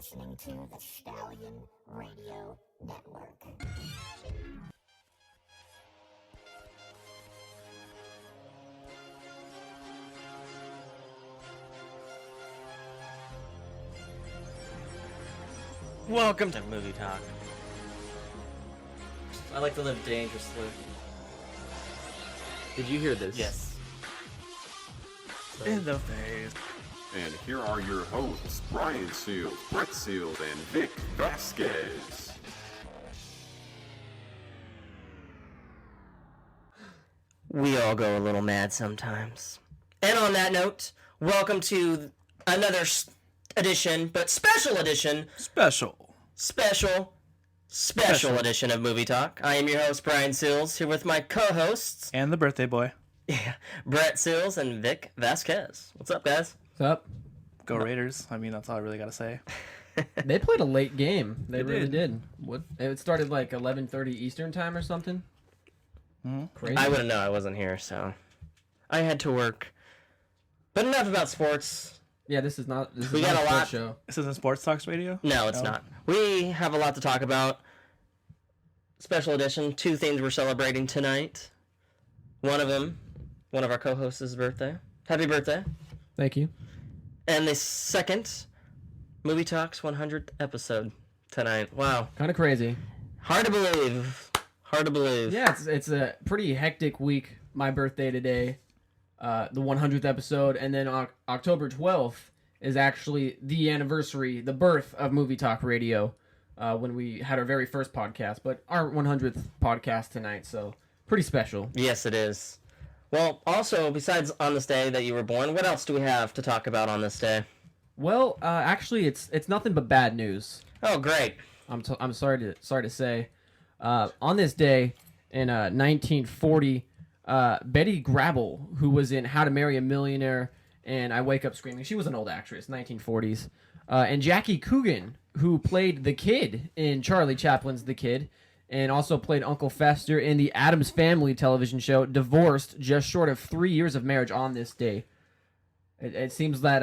listening to the Stallion Radio Network. Welcome to Movie Talk. I like to live dangerously. Did you hear this? Yes. In the face. And here are your hosts, Brian Seals, Brett Seals, and Vic Vasquez. We all go a little mad sometimes. And on that note, welcome to another edition, but special edition. Special edition of Movie Talk. I am your host, Brian Seals, here with my co-hosts. And the birthday boy. Yeah, Brett Seals and Vic Vasquez. What's up, guys? What's up? Go Raiders. I mean, that's all I really got to say. They played a late game. They really did. did. What? It started like 11:30 Eastern time or something. Mm-hmm. Crazy. I wouldn't know. I wasn't here, so I had to work. But enough about sports. Yeah, this is not. This is We not got a sports lot. show. This isn't Sports Talks Radio? No, it's not. We have a lot to talk about. Special edition. 2 things we're celebrating tonight. One of them, one of our co-hosts' birthday. Happy birthday. Thank you. And the second, Movie Talk's 100th episode tonight. Wow. Kind of crazy. Hard to believe. Hard to believe. Yeah, it's a pretty hectic week. My birthday today, the 100th episode, and then October 12th is actually the anniversary, the birth of Movie Talk Radio, when we had our very first podcast, but our 100th podcast tonight, so pretty special. Yes, it is. Well, also, besides on this day that you were born, what else do we have to talk about on this day? Well, actually, it's nothing but bad news. Oh, great. I'm sorry to say. On this day in 1940, Betty Grable, who was in How to Marry a Millionaire and I Wake Up Screaming, she was an old actress, 1940s, and Jackie Coogan, who played the kid in Charlie Chaplin's The Kid, and also played Uncle Fester in the Addams Family television show, divorced just short of 3 years of marriage on this day. It seems that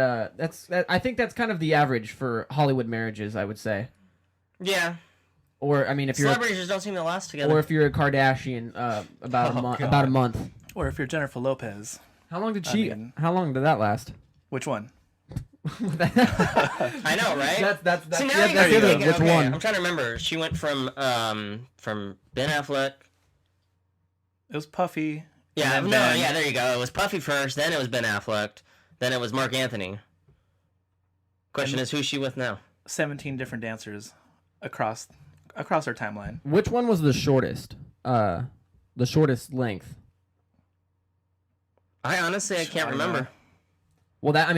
I think that's kind of the average for Hollywood marriages, I would say. Yeah. Or I mean, if you're Celebrities just don't seem to last together. or if you're a Kardashian, about a month. Or if you're Jennifer Lopez. How long did How long did that last? Which one? I know, right? That's See, now yeah, you that's gotta the other- think, which okay, one? I'm trying to remember. She went from Ben Affleck. It was Puffy. Yeah, and no, then Ben. yeah, there you go. It was Puffy first, then it was Ben Affleck, then it was Mark Anthony. Question is, who's she with now? 17 different dancers across our timeline. Which one was the shortest? The shortest length. I honestly, I can't I remember. know. Well, that's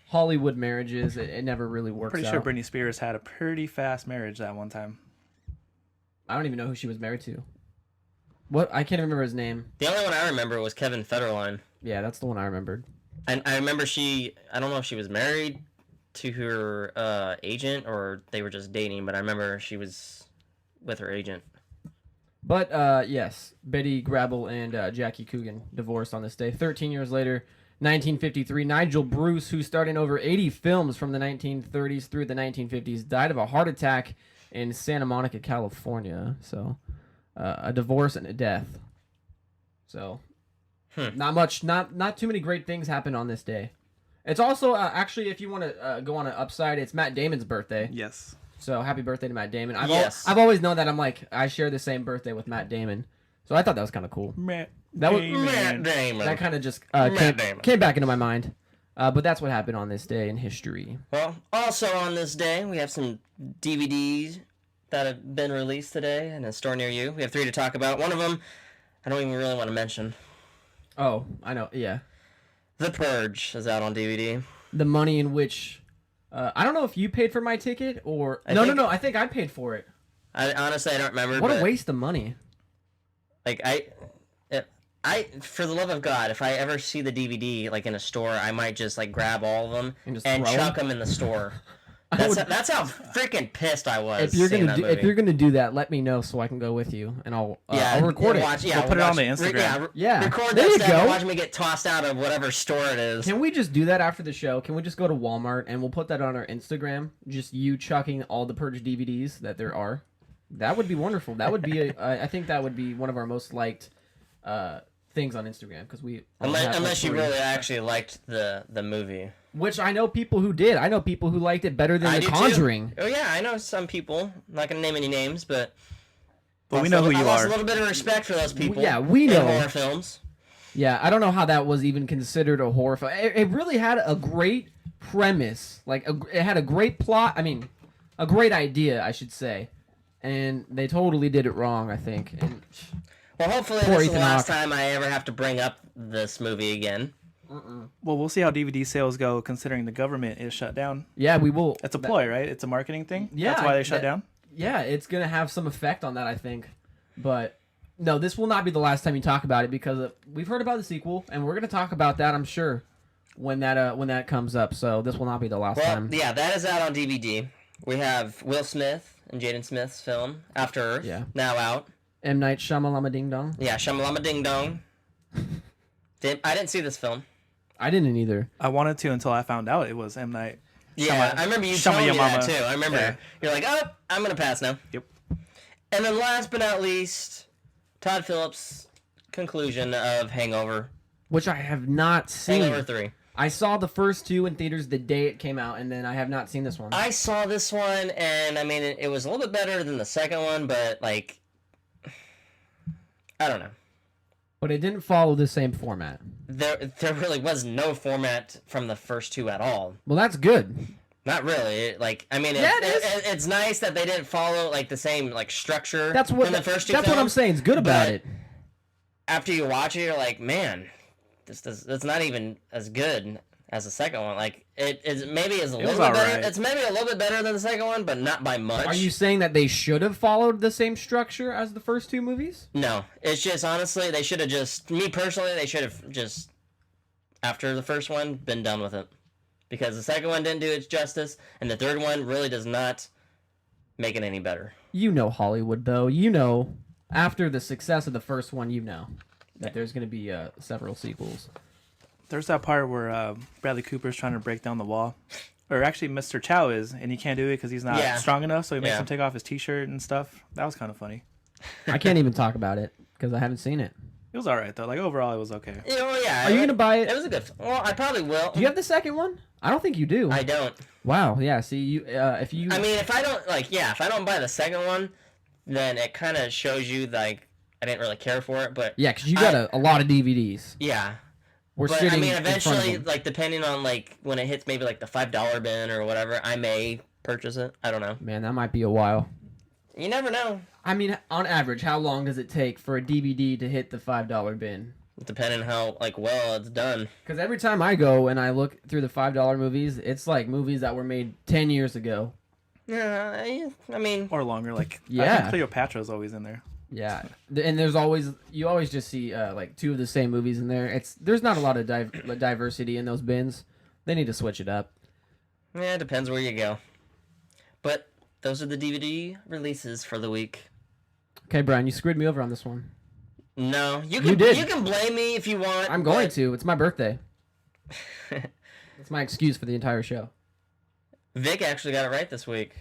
Hollywood marriages. It never really works Pretty out. sure Britney Spears had a pretty fast marriage that one time. I don't even know who she was married to. What? I can't remember his name. The only one I remember was Kevin Federline. Yeah, that's the one I remembered. And I remember I don't know if she was married to her agent or they were just dating, but I remember she was with her agent. But, yes, Betty Grable and Jackie Coogan divorced on this day. 13 years later, 1953, Nigel Bruce, who starred in over 80 films from the 1930s through the 1950s, died of a heart attack in Santa Monica, California. So, a divorce and a death. So, not too many great things happened on this day. It's also, actually, if you want to go on an upside, it's Matt Damon's birthday. Yes. So happy birthday to Matt Damon. Yes. I've always known that I share the same birthday with Matt Damon. So I thought that was kind of cool. Matt That Matt Damon. That kind of just Damon. came back into my mind. But that's what happened on this day in history. Well, also on this day, we have some DVDs that have been released today in a store near you. We have 3 to talk about. One of them, I don't even really want to mention. Oh, I know. Yeah. The Purge is out on DVD. The money in which... I don't know if you paid for my ticket or... No. I think I paid for it. Honestly, I don't remember. What but, a waste of money. Like, I, for the love of God, if I ever see the DVD, like, in a store, I might just, like, grab all of them And just and throw chuck them? them in the store. That's how freaking pissed I was. If you're gonna do that, let me know so I can go with you, and I'll record it. We'll put it on the Instagram. Record there that you stuff go. and watch me get tossed out of whatever store it is. Can we just do that after the show? Can we just go to Walmart and we'll put that on our Instagram? Just you chucking all the Purge DVDs that there are. That would be wonderful. That would be I think that would be one of our most liked things on Instagram because we unless you really actually liked the movie. Which I know people who did. I know people who liked it better than The Conjuring. Too. Oh yeah, I know some people. I'm not gonna name any names, but we know who you are. I lost a little bit of respect for those people. Yeah, we know. In horror films. Yeah, I don't know how that was even considered a horror film. It really had a great premise. It had a great plot. I mean, a great idea, I should say. And they totally did it wrong, I think. And well, hopefully this is the last time I ever have to bring up this movie again. Well, we'll see how DVD sales go, considering the government is shut down. Yeah, we will. It's a ploy, right? It's a marketing thing. Yeah, that's why they shut down. Yeah, it's gonna have some effect on that, I think. But no, this will not be the last time you talk about it because we've heard about the sequel, and we're gonna talk about that, I'm sure, when that comes up. So this will not be the last time. Yeah, that is out on DVD. We have Will Smith and Jaden Smith's film After Earth. Yeah. Now out. M. Night Shyamalama Ding Dong. Yeah, Shyamalama Ding Dong. I didn't see this film. I didn't either. I wanted to until I found out it was M. Night. Yeah, I remember you telling me that too. I remember you're like, oh, I'm gonna pass now. Yep. And then last but not least, Todd Phillips' conclusion of Hangover. Which I have not seen. Hangover 3. I saw the first two in theaters the day it came out, and then I have not seen this one. I saw this one, and I mean, it was a little bit better than the second one, but like, I don't know. But it didn't follow the same format. There really was no format from the first two at all. Well, that's good. Not really. It's nice that they didn't follow like the same like structure. That's what in the first two. That's films, what I'm saying. It's good about it. After you watch it, you're like, man, it's not even as good as the second one. Like it's maybe a little bit better. It's maybe a little bit better than the second one, but not by much. Are you saying that they should have followed the same structure as the first two movies? No, it's just honestly they should have just me personally they should have just after the first one been done with it because the second one didn't do its justice and the third one really does not make it any better. You know Hollywood though. You know after the success of the first one, you know that there's going to be several sequels. There's that part where Bradley Cooper's trying to break down the wall. Or actually, Mr. Chow is, and he can't do it because he's not strong enough, so he makes him take off his T-shirt and stuff. That was kind of funny. I can't even talk about it because I haven't seen it. It was all right, though. Like, overall, it was okay. Yeah. Are you going to buy it? It was a good Well, I probably will. Do you have the second one? I don't think you do. I don't. Wow, yeah. See, you if you... I mean, if I don't buy the second one, then it kind of shows you, like, I didn't really care for it, but... Yeah, because you got a lot of DVDs. Yeah. We're sitting eventually, like, depending on, like, when it hits maybe, like, the $5 bin or whatever, I may purchase it. I don't know. Man, that might be a while. You never know. I mean, on average, how long does it take for a DVD to hit the $5 bin? Depending on how, like, well it's done. Because every time I go and I look through the $5 movies, it's, like, movies that were made 10 years ago. Yeah, I mean... Or longer, like... Yeah. I think Cleopatra's always in there. Yeah, and you always just see like two of the same movies in there. There's not a lot of diversity in those bins. They need to switch it up. Yeah, it depends where you go. But those are the DVD releases for the week. Okay, Brian, you screwed me over on this one. No, you did. You can blame me if you want. I'm going to. It's my birthday. That's my excuse for the entire show. Vic actually got it right this week.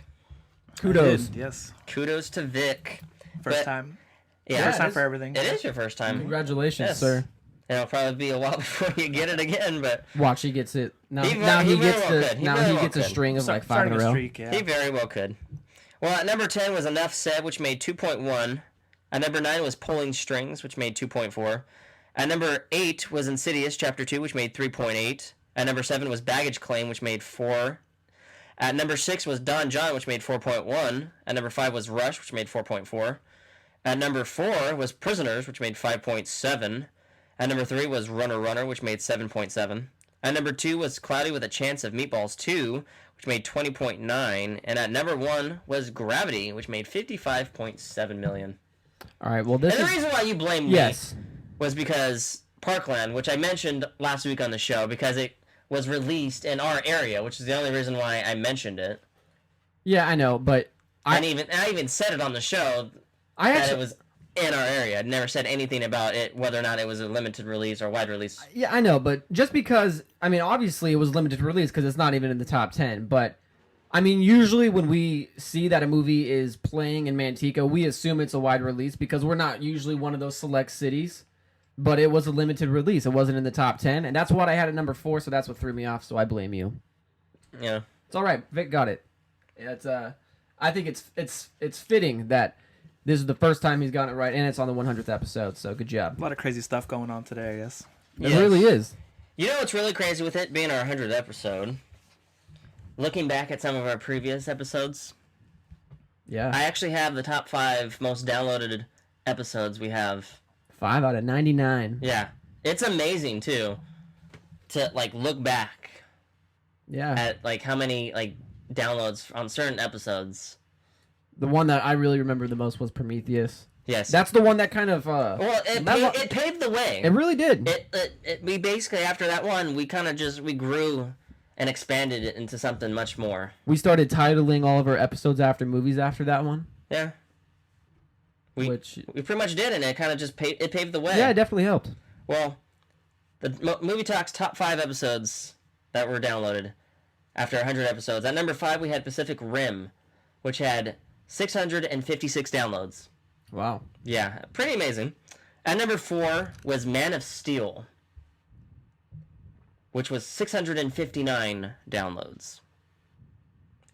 Kudos. Yes. Kudos to Vic. First time. Yeah, first time for everything. It is your first time. Congratulations, sir. And it'll probably be a while before you get it again, but watch, he gets it. Now he gets a string of like 5 in a row. Streak, yeah. He very well could. Well, at number 10 was Enough Said, which made 2.1. At number 9 was Pulling Strings, which made 2.4. At number 8 was Insidious Chapter 2, which made 3.8. At number 7 was Baggage Claim, which made 4. At number 6 was Don John, which made 4.1. At number 5 was Rush, which made 4.4. At number 4 was Prisoners, which made 5.7. At number 3 was Runner Runner, which made 7.7. At number 2 was Cloudy with a Chance of Meatballs 2, which made 20.9. And at number 1 was Gravity, which made 55.7 million. All right, well, the reason why you blame me was because Parkland, which I mentioned last week on the show, because it was released in our area, which is the only reason why I mentioned it. Yeah, I know, but I even said it on the show that it was in our area. I never said anything about it, whether or not it was a limited release or wide release. Yeah, I know, but just because, I mean, obviously it was limited release because it's not even in the top 10, but, I mean, usually when we see that a movie is playing in Manteca, we assume it's a wide release because we're not usually one of those select cities, but it was a limited release. It wasn't in the top 10, and that's what I had at number 4, so that's what threw me off, so I blame you. Yeah. It's all right. Vic got it. It's I think it's fitting that this is the first time he's gotten it right, and it's on the 100th episode. So good job. A lot of crazy stuff going on today, I guess. It really is. You know what's really crazy with it being our 100th episode? Looking back at some of our previous episodes, Yeah. I actually have the top 5 most downloaded episodes we have. 5 out of 99. Yeah, it's amazing too to like look back Yeah. at like how many like downloads on certain episodes. The one that I really remember the most was Prometheus. Yes, That's the one that kind of well, it paved the way. it really did. We basically after that one we kind of we grew and expanded it into something much more. We started titling all of our episodes after movies after that one. Yeah, we pretty much did, and it kind of just paved the way. Yeah, it definitely helped. Well, the Movie Talk's top 5 episodes that were downloaded after 100 episodes. At number 5, we had Pacific Rim, which had 656 downloads. Wow. Yeah, pretty amazing. At number 4 was Man of Steel, which was 659 downloads.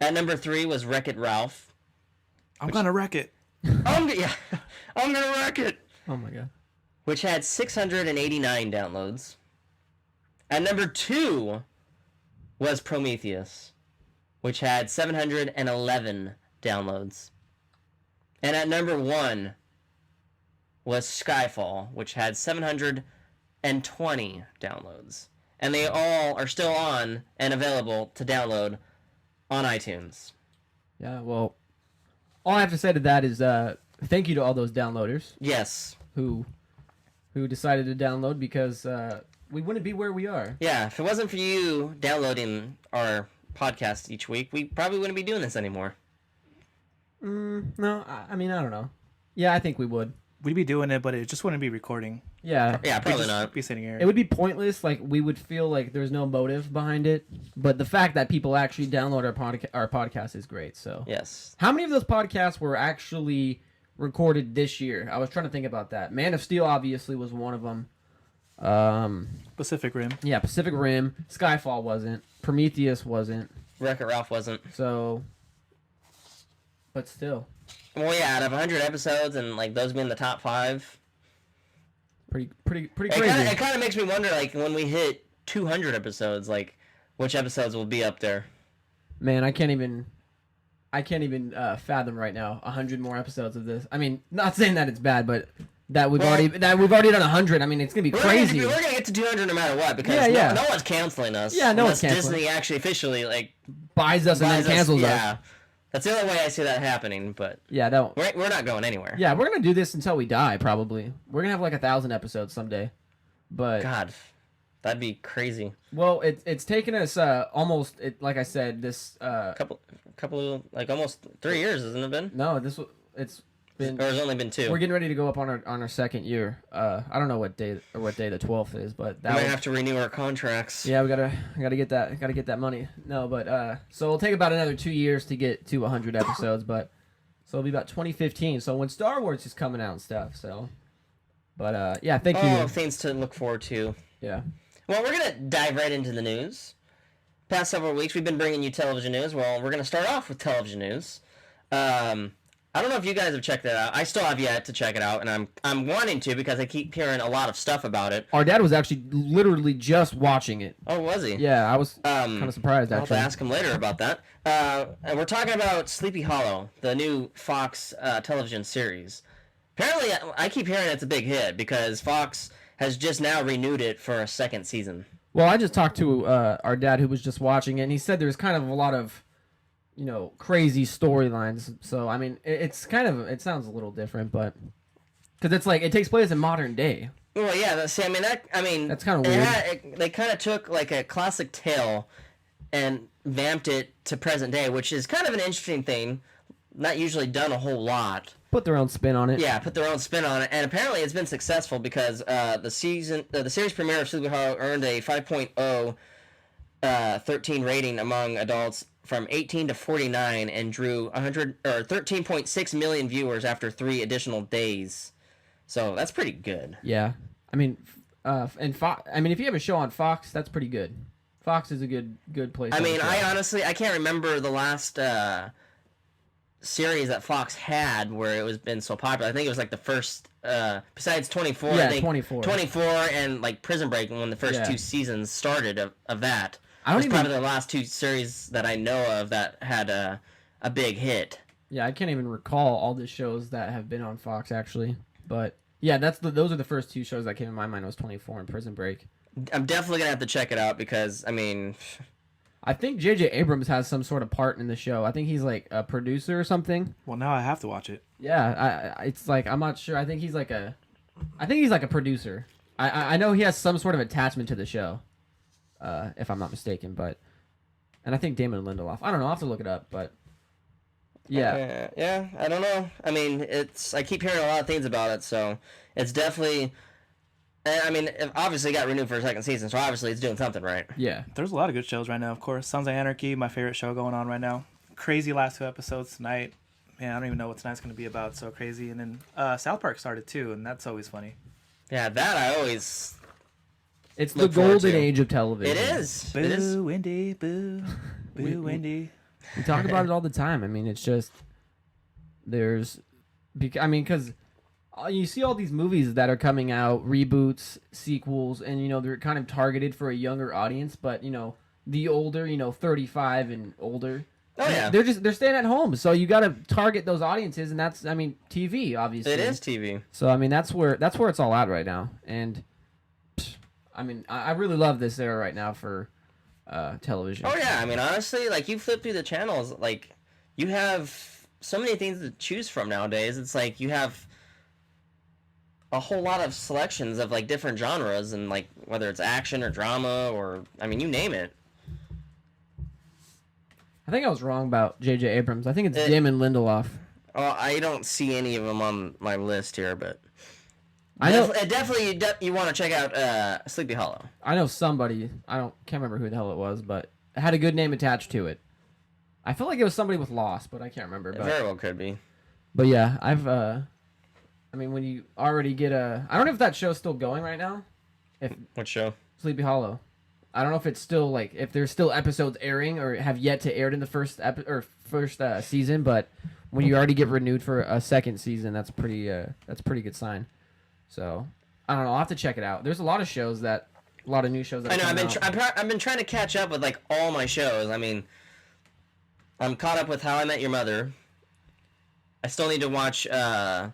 At number 3 was Wreck-It Ralph. I'm gonna wreck it. I'm gonna wreck it. Oh my god. Which had 689 downloads. At number 2 was Prometheus, which had 711 downloads. And at number 1 was Skyfall, which had 720 downloads. And they all are still on and available to download on iTunes. Yeah, well, all I have to say to that is thank you to all those downloaders Yes. who decided to download because we wouldn't be where we are. Yeah, if it wasn't for you downloading our podcast each week, we probably wouldn't be doing this anymore. No, I mean, I don't know. Yeah, I think we would. We'd be doing it, but it just wouldn't be recording. Yeah. Yeah, We'd probably just not. be sitting here. It would be pointless. Like, we would feel like there's no motive behind it. But the fact that people actually download our podcast is great. So, Yes. how many of those podcasts were actually recorded this year? I was trying to think about that. Man of Steel obviously was one of them. Pacific Rim. Yeah, Pacific Rim. Skyfall wasn't. Prometheus wasn't. Wreck-It Ralph wasn't. So, but still, Well, yeah, out of 100 episodes and like those being the top 5, pretty it crazy. kind of makes me wonder, like when we hit 200 episodes, like which episodes will be up there. Man, I can't even fathom right now 100 more episodes of this. I mean, not saying that it's bad, but that we've already done 100. I mean, it's gonna be crazy. We're gonna get to 200 no matter what because Yeah. no one's canceling us. Yeah, no unless one's canceling. Disney actually officially like buys us and then cancels us. Yeah, that's the only way I see that happening. But Yeah, that. we're not going anywhere. Yeah, we're gonna do this until we die. Probably. We're gonna have like 1,000 episodes someday. But God, that'd be crazy. well, it's taken us almost. Like I said, this Couple like almost 3 years, hasn't it been? no, it's been. Or it's only been 2. We're getting ready to go up on our second year. I don't know what day the 12th is, but We that might was, have to renew our contracts. yeah, we gotta get that money. No, but so it'll take about another 2 years to get to 100 episodes, but so it'll be about 2015. So when Star Wars is coming out and stuff. So, but yeah, thank you. Things to look forward to. Yeah, Well, we're gonna dive right into the news. Past several weeks, we've been bringing you television news. Well, we're gonna start off with television news. I don't know if you guys have checked it out. I still have yet to check it out, and I'm wanting to because I keep hearing a lot of stuff about it. our dad was actually literally just watching it. Oh, was he? Yeah, I was kind of surprised I'll have to actually. ask him later about that. And we're talking about Sleepy Hollow, the new Fox television series. Apparently, I keep hearing it's a big hit because Fox has just now renewed it for a second season. Well, I just talked to our dad who was just watching it, and he said there's kind of a lot of, crazy storylines. So, I mean, it sounds a little different, but because it's like it takes place in modern day. Well, yeah. That's kind of That's kinda weird. They kind of took like a classic tale and vamped it to present day, which is kind of an interesting thing. Not usually done a whole lot. Put their own spin on it. Yeah, put their own spin on it, and apparently it's been successful because the series premiere of Sleepy Hollow earned a 5.0 13 rating among adults from 18 to 49 and drew 13.6 million viewers after 3 additional days. So that's pretty good. Yeah, I mean, if you have a show on Fox, that's pretty good. Fox is a good place. I mean, I can't remember the last series that Fox had where it was been so popular. I think it was like the first, besides 24. Yeah, I think 24. 24 and like Prison Break when the first 2 seasons started of that. I don't It's even... probably the last 2 series that I know of that had a big hit. Yeah, I can't even recall all the shows that have been on Fox actually, but yeah, those are the first 2 shows that came in my mind was 24 and Prison Break. I'm definitely gonna have to check it out because I mean, I think J.J. Abrams has some sort of part in the show. I think he's like a producer or something. Well, now I have to watch it. Yeah, it's like I'm not sure. I think he's like a producer. I know he has some sort of attachment to the show, if I'm not mistaken. And I think Damon Lindelof. I don't know. I'll have to look it up, but yeah, yeah. I don't know. I mean, I keep hearing a lot of things about it, so it's definitely. I mean, it obviously got renewed for a second season, so obviously it's doing something right. Yeah. There's a lot of good shows right now, of course. Sons of Anarchy, my favorite show going on right now. Crazy last 2 episodes tonight. Man, I don't even know what tonight's going to be about. So crazy. And then South Park started too, and that's always funny. Yeah, that I always. It's the golden age of television. It is. Boo, It is. Wendy. Boo. Boo, Wendy. We talk about it all the time. I mean, it's just because you see all these movies that are coming out, reboots, sequels, and they're kind of targeted for a younger audience, but the older, 35 and older. Oh yeah. They're staying at home, so you got to target those audiences, and that's TV obviously. It is TV. So I mean that's where it's all at right now, and I really love this era right now for television. Oh yeah, I mean honestly, like you flip through the channels, like you have so many things to choose from nowadays. It's like you have a whole lot of selections of like different genres and like whether it's action or drama or I mean you name it. I think I was wrong about J.J. Abrams. I think it's Damon Lindelof. Oh, I don't see any of them on my list here, but I know definitely you want to check out Sleepy Hollow. I know somebody. Can't remember who the hell it was, but it had a good name attached to it. I feel like it was somebody with Lost, but I can't remember. It very well could be. But yeah, when you already get I don't know if that show's still going right now. What show? Sleepy Hollow. I don't know if it's still if there's still episodes airing or have yet to air in the first season, but when you already get renewed for a second season, that's a pretty good sign. So I don't know. I'll have to check it out. There's a lot of new shows that I know. I've been trying to catch up with like all my shows. I mean, I'm caught up with How I Met Your Mother. I still need to watch this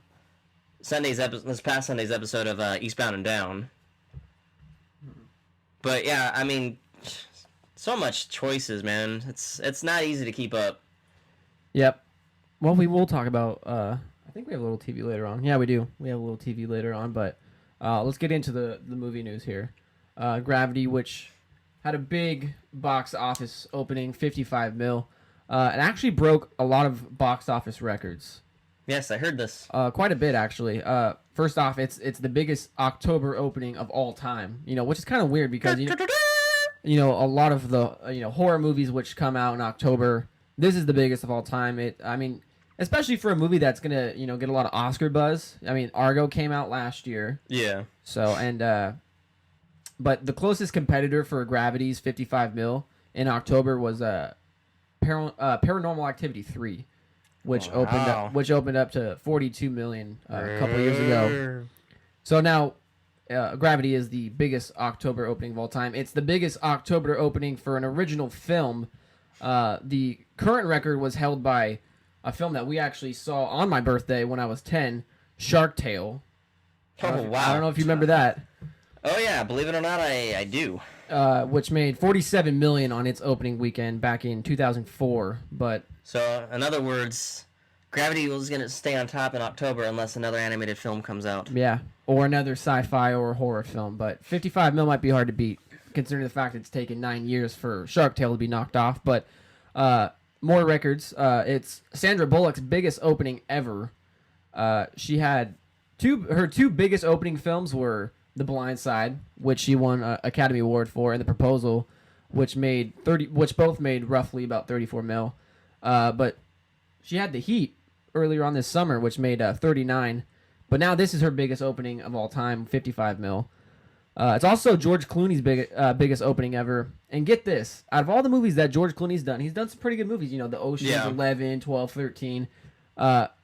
past Sunday's episode of Eastbound and Down. But yeah, I mean, so much choices, man. It's not easy to keep up. Yep. Well, we will talk about. I think we have a little TV later on. Yeah, we do. We have a little TV later on, but let's get into the movie news here. Gravity, which had a big box office opening, 55 mil. It actually broke a lot of box office records. Yes, I heard this. Quite a bit, actually. First off, it's the biggest October opening of all time. Which is kind of weird because a lot of the horror movies which come out in October, this is the biggest of all time. Especially for a movie that's gonna get a lot of Oscar buzz. I mean, Argo came out last year. Yeah. So but the closest competitor for Gravity's 55 mil in October was Paranormal Activity 3. Which opened up to 42 million a couple of years ago. So now, Gravity is the biggest October opening of all time. It's the biggest October opening for an original film. The current record was held by a film that we actually saw on my birthday when I was 10, Shark Tale. Oh wow! I don't know if you remember that. Oh yeah, believe it or not, I do. Which made 47 million on its opening weekend back in 2004, but. So, in other words, Gravity was going to stay on top in October unless another animated film comes out. Yeah, or another sci-fi or horror film, but 55 mil might be hard to beat. considering the fact it's taken 9 years for Shark Tale to be knocked off. But more records. It's Sandra Bullock's biggest opening ever. She had her two biggest opening films were The Blind Side, which she won an Academy Award for, and The Proposal, which both made roughly about 34 mil. But she had The Heat earlier on this summer, which made 39. But now this is her biggest opening of all time, 55 mil. It's also George Clooney's biggest opening ever. And get this, out of all the movies that George Clooney's done, he's done some pretty good movies. You know, the Ocean's 11, 12, 13.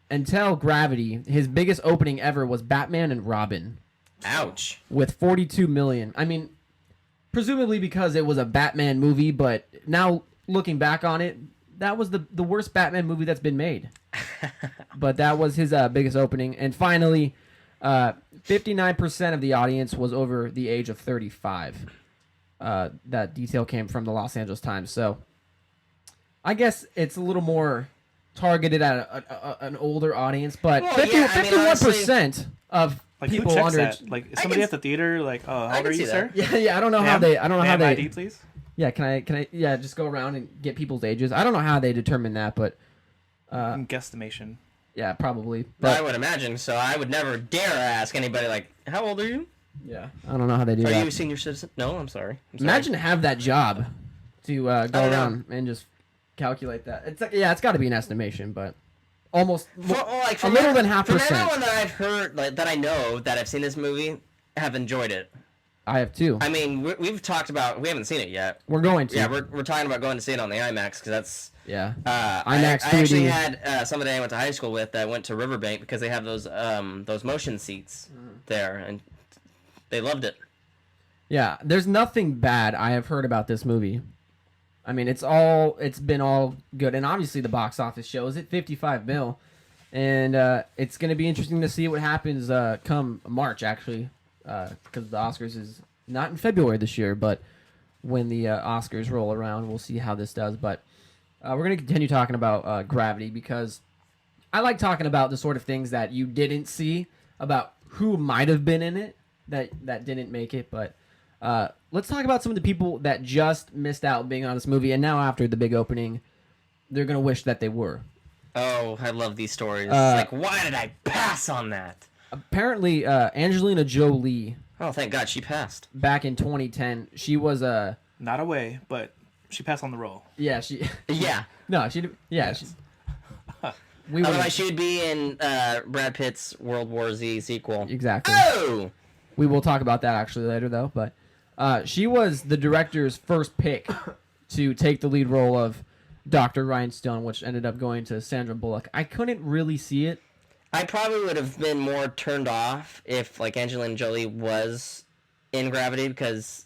Until Gravity, his biggest opening ever was Batman and Robin. Ouch. With 42 million. I mean, presumably because it was a Batman movie, but now looking back on it, that was the worst Batman movie that's been made. But that was his biggest opening. And finally, 59% of the audience was over the age of 35. That detail came from the Los Angeles Times. So I guess it's a little more targeted at an older audience, but 51% of Like, people who checks under that? Like, is somebody at the theater, like, oh, how old are you, sir? Yeah, I don't know how they ID, please? Yeah, can I just go around and get people's ages? I don't know how they determine that, but Guesstimation. yeah, probably. But I But would imagine, so I would never dare ask anybody, like, how old are you? yeah, I don't know how they do Are that. you a senior citizen? No, I'm sorry. Imagine have that job to go don't know. around and just calculate that. It's like, yeah, it's got to be an estimation, but almost a little than half From percent. everyone that I've heard, like, that I know that have seen this movie, have enjoyed it. I have two. I mean, we've talked about, we haven't seen it yet. We're going to. Yeah, we're talking about going to see it on the IMAX, because that's... Yeah. IMAX I actually 3D. had somebody I went to high school with that went to Riverbank because they have those motion seats there, and they loved it. Yeah, there's nothing bad I have heard about this movie. I mean, it's been all good, and obviously the box office shows it, 55 mil, and it's going to be interesting to see what happens come March, actually, because the Oscars is not in February this year, but when the Oscars roll around, we'll see how this does. But we're going to continue talking about Gravity, because I like talking about the sort of things that you didn't see, about who might have been in it that didn't make it, but... let's talk about some of the people that just missed out being on this movie, and now after the big opening, they're going to wish that they were. Oh, I love these stories. Like, why did I pass on that? Apparently, Angelina Jolie, Oh, thank God she passed. back in 2010, she was a... Not away, but she passed on the roll. Yeah, she... Yeah. No, she... Yeah, Yes. she... We Otherwise, would, she would be in Brad Pitt's World War Z sequel. exactly. Oh! We will talk about that actually later, though. But she was the director's first pick to take the lead role of Dr. Rhinestone, which ended up going to Sandra Bullock. I couldn't really see it. I probably would have been more turned off if, like, Angelina Jolie was in Gravity, because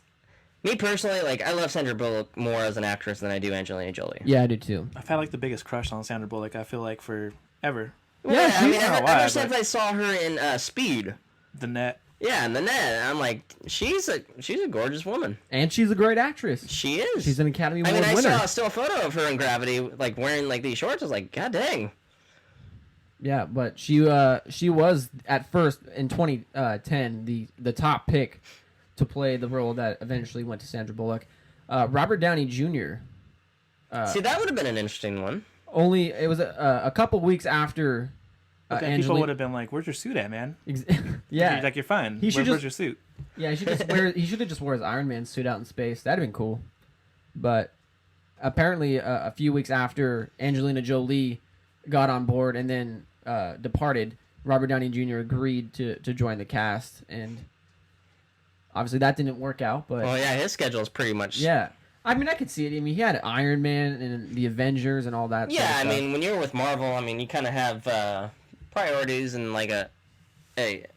me personally, like, I love Sandra Bullock more as an actress than I do Angelina Jolie. Yeah, I did too. I've had, like, the biggest crush on Sandra Bullock, I feel like, forever. Yeah, I mean, I don't know ever why, since but- I saw her in Speed. The Net. Yeah, in the net, I'm like, she's a gorgeous woman. And she's a great actress. She is. She's an Academy I Award mean, I winner. saw a still photo of her in Gravity, like, wearing, like, these shorts. I was like, God dang. Yeah, but she was at first in 2010 the top pick to play the role that eventually went to Sandra Bullock. Robert Downey Jr. See, that would have been an interesting one. It was a couple weeks after Okay, people would have been like, "Where's your suit at, man?" Yeah, Like, you're fine. He should Where's just- your suit? yeah. He should have just wore his Iron Man suit out in space. That'd have been cool. But apparently, a few weeks after Angelina Jolie got on board and then departed, Robert Downey Jr. agreed to join the cast, and obviously that didn't work out. But Well, yeah, his schedule is pretty much... yeah, I mean, I could see it. I mean, he had Iron Man and the Avengers and all that. Yeah, sort of I stuff. mean, when you're with Marvel, I mean, you kind of have priorities and, like, a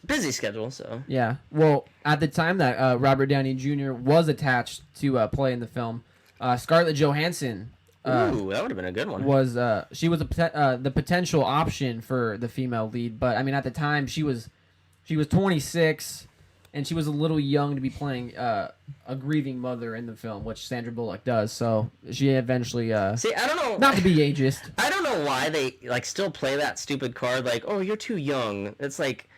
busy schedule, so... Yeah. Well, at the time that Robert Downey Jr. was attached to play in the film, Scarlett Johansson Ooh, that would have been a good one. was she was the potential option for the female lead, but I mean at the time she was 26 and she was a little young to be playing a grieving mother in the film, which Sandra Bullock does. So she eventually See, I don't know... not to be ageist. I don't know why they, like, still play that stupid card, like, oh, you're too young. It's like...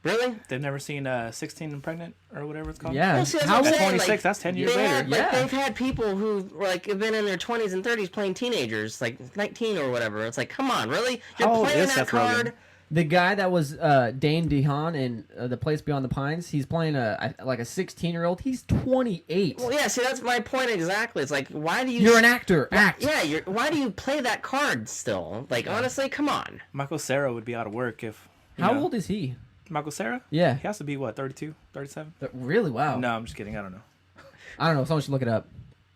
Really? They've never seen 16 and Pregnant or whatever it's called? Yeah. Well, see, that's How what I'm old? saying, 26, that's 10 years they later. had, like, Yeah. They've had people who like have been in their 20s and 30s playing teenagers, like 19 or whatever. It's like, come on, really? You're How old playing is that Seth card. Rogen? The guy that was Dane DeHaan in The Place Beyond the Pines, he's playing a 16-year-old. He's 28. Well, yeah, see, that's my point exactly. It's like, why do you... You're an actor. Act. Yeah, why do you play that card still? Like, honestly, come on. Michael Cera would be out of work if... How old is he? Michael Cera? Yeah. He has to be, what, 32, 37? Really? Wow. No, I'm just kidding. I don't know. I don't know. Someone should look it up.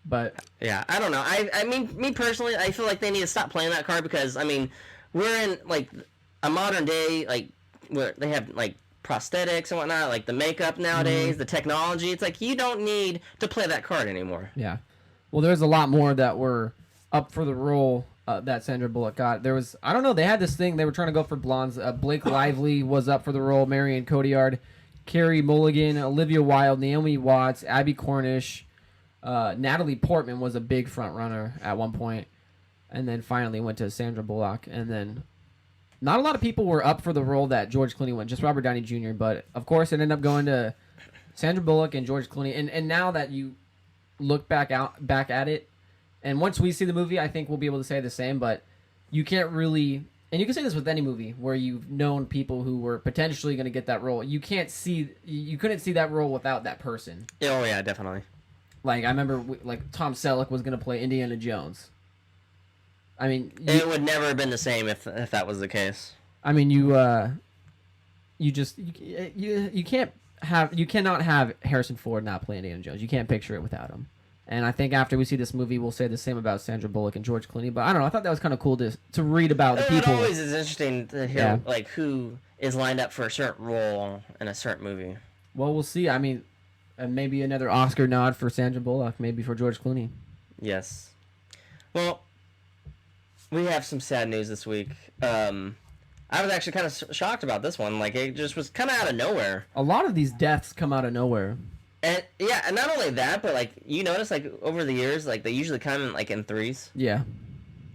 But Yeah, I don't know. I mean, me personally, I feel like they need to stop playing that card because, I mean, we're in, like, a modern day, like, where they have, like, prosthetics and whatnot, like the makeup nowadays, the technology. It's like, you don't need to play that card anymore. yeah. Well, there's a lot more that were up for the role that Sandra Bullock got. There was, I don't know, they had this thing, they were trying to go for blondes. Blake Lively was up for the role, Marion Cotillard, Carey Mulligan, Olivia Wilde, Naomi Watts, Abby Cornish, Natalie Portman was a big front runner at one point, and then finally went to Sandra Bullock, and then not a lot of people were up for the role that George Clooney went, just Robert Downey Jr., but of course it ended up going to Sandra Bullock and George Clooney, and now that you look back at it, and once we see the movie, I think we'll be able to say the same, but you can't really, and you can say this with any movie where you've known people who were potentially going to get that role. You couldn't see that role without that person. Oh, yeah, definitely. Like, I remember, like, Tom Selleck was going to play Indiana Jones. I mean... It would never have been the same if that was the case. I mean, you cannot have Harrison Ford not play Indiana Jones. You can't picture it without him. And I think after we see this movie, we'll say the same about Sandra Bullock and George Clooney. But I don't know. I thought that was kind of cool to read about the people. It always is interesting to hear like who is lined up for a certain role in a certain movie. Well, we'll see. I mean, maybe another Oscar nod for Sandra Bullock, maybe for George Clooney. Yes. Well, we have some sad news this week. I was actually kind of shocked about this one. Like, it just was kind of out of nowhere. A lot of these deaths come out of nowhere. And yeah, and not only that, but like you notice, like over the years, like they usually come in like in threes. Yeah.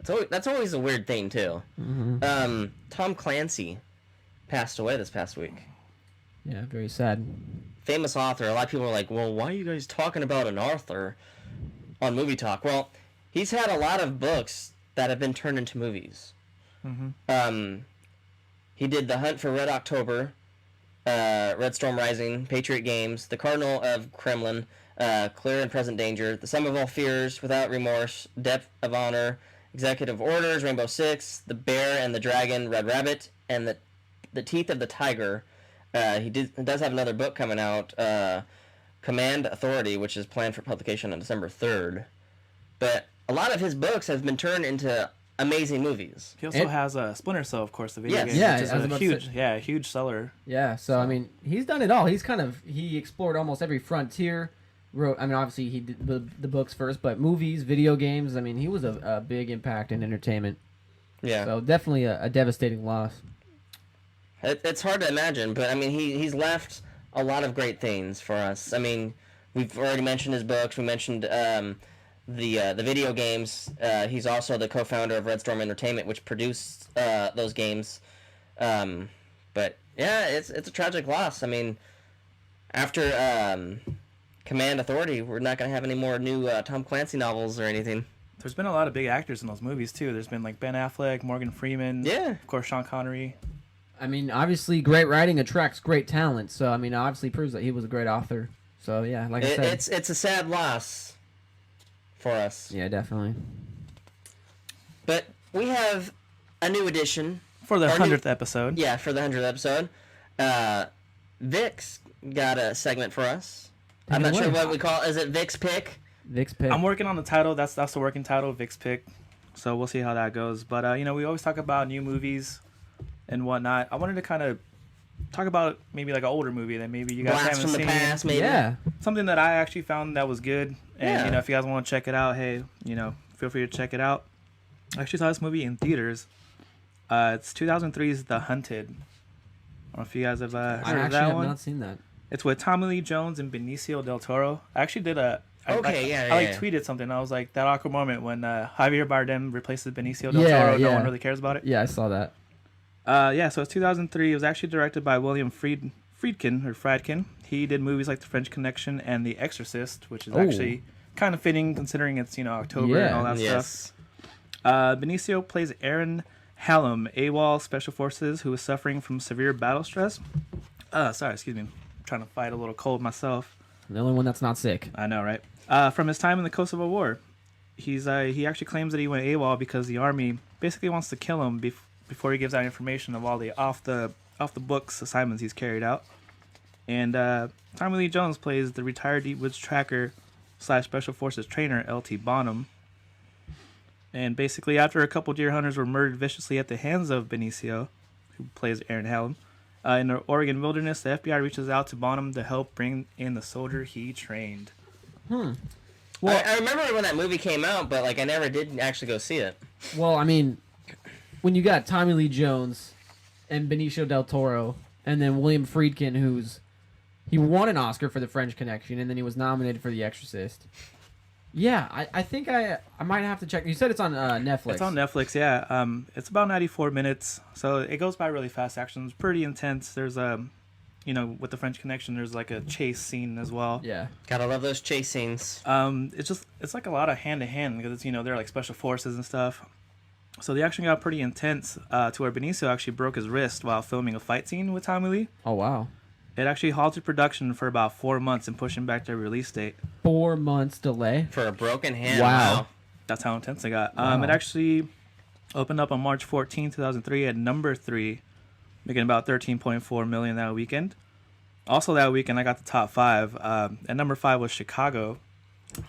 That's always a weird thing too. Mm-hmm. Tom Clancy passed away this past week. Yeah, very sad. Famous author. A lot of people are like, "Well, why are you guys talking about an author on Movie Talk?" Well, he's had a lot of books that have been turned into movies. Mm-hmm. He did The Hunt for Red October, Red Storm Rising, Patriot Games, The Cardinal of Kremlin, Clear and Present Danger, The Sum of All Fears, Without Remorse, Depth of Honor, Executive Orders, Rainbow Six, The Bear and the Dragon, Red Rabbit, and the Teeth of the Tiger. He does have another book coming out, Command Authority, which is planned for publication on December 3rd. But a lot of his books have been turned into amazing movies. He also has a Splinter Cell, of course, the video game. Yeah, which is I was a about to huge, say. huge seller. Yeah, so I mean, he's done it all. He explored almost every frontier. Wrote, I mean, obviously he did the books first, but movies, video games. I mean, he was a big impact in entertainment. Yeah. So definitely a devastating loss. It's hard to imagine, but I mean, he's left a lot of great things for us. I mean, we've already mentioned his books. We mentioned the video games. He's also the co-founder of Red Storm Entertainment, which produced those games. But yeah, it's a tragic loss. I mean, after Command Authority, we're not gonna have any more new Tom Clancy novels or anything. There's been a lot of big actors in those movies too. There's been like Ben Affleck, Morgan Freeman, of course Sean Connery. I mean, obviously, great writing attracts great talent. So I mean, obviously proves that he was a great author. So yeah, like I said, it's a sad loss for us. Yeah, definitely. But we have a new edition For the 100th episode. Yeah, for the 100th episode. Vic's got a segment for us. I'm not sure what we call it. Is it Vic's Pick? Vic's Pick. I'm working on the title. That's the working title, Vic's Pick. So we'll see how that goes. But, we always talk about new movies and whatnot. I wanted to kind of talk about maybe like an older movie that maybe you guys Blast haven't from seen. the past, maybe. Yeah. Something that I actually found that was good. And, Yeah. if you guys want to check it out, hey, feel free to check it out. I actually saw this movie in theaters. It's 2003's The Hunted. I don't know if you guys have heard of that one. I actually have not seen that. It's with Tommy Lee Jones and Benicio del Toro. I actually did I tweeted something. I was like, that awkward moment when Javier Bardem replaces Benicio del Toro. No one really cares about it. Yeah, I saw that. Yeah, so it's 2003. It was actually directed by William Friedkin. He did movies like The French Connection and The Exorcist, which is actually kind of fitting considering it's, October and all that stuff. Benicio plays Aaron Hallam, AWOL Special Forces, who is suffering from severe battle stress. Excuse me. I'm trying to fight a little cold myself. The only one that's not sick. I know, right? From his time in the Kosovo War. He actually claims that he went AWOL because the army basically wants to kill him before he gives out information of all the off the books assignments he's carried out. And Tommy Lee Jones plays the retired Deep Woods tracker / Special Forces trainer L.T. Bonham. And basically, after a couple deer hunters were murdered viciously at the hands of Benicio, who plays Aaron Hallam, in the Oregon wilderness, the FBI reaches out to Bonham to help bring in the soldier he trained. Well, I remember when that movie came out, but I never did actually go see it. Well, I mean, when you got Tommy Lee Jones and Benicio del Toro, and then William Friedkin, he won an Oscar for The French Connection, and then he was nominated for The Exorcist. Yeah, I think I might have to check. You said it's on Netflix. It's on Netflix, yeah. It's about 94 minutes, so it goes by really fast. Action's pretty intense. There's with The French Connection, there's a chase scene as well. Yeah, gotta love those chase scenes. It's a lot of hand to hand because it's they're special forces and stuff. So the action got pretty intense to where Benicio actually broke his wrist while filming a fight scene with Tommy Lee. Oh wow. It actually halted production for about 4 months and pushing back their release date. 4 months delay for a broken hand. Wow. That's how intense it got. Wow. It actually opened up on March 14, 2003 at number 3, making about $13.4 million that weekend. Also that weekend, I got the top 5. At number 5 was Chicago.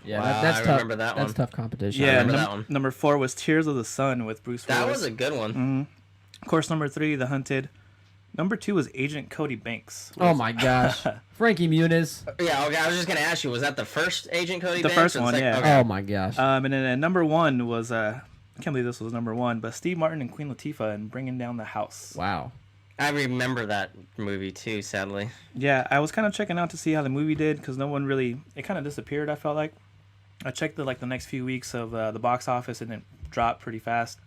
Yeah, wow, that's I tough. Remember that that's one. Tough competition. Yeah, that one. Number 4 was Tears of the Sun with Bruce Willis. That was a good one. Mm-hmm. Of course, number 3, The Hunted. Number 2 was Agent Cody Banks. Oh my gosh, Frankie Muniz. Yeah, okay. I was just gonna ask you, was that the first Agent Cody The Banks? first one, yeah. Okay. Oh my gosh. And then at number 1 was I can't believe this was number 1, but Steve Martin and Queen Latifah in Bringing Down the House. Wow. I remember that movie too, sadly. Yeah, I was kind of checking out to see how the movie did because no one really. It kind of disappeared. I felt like. I checked the next few weeks of the box office and it dropped pretty fast.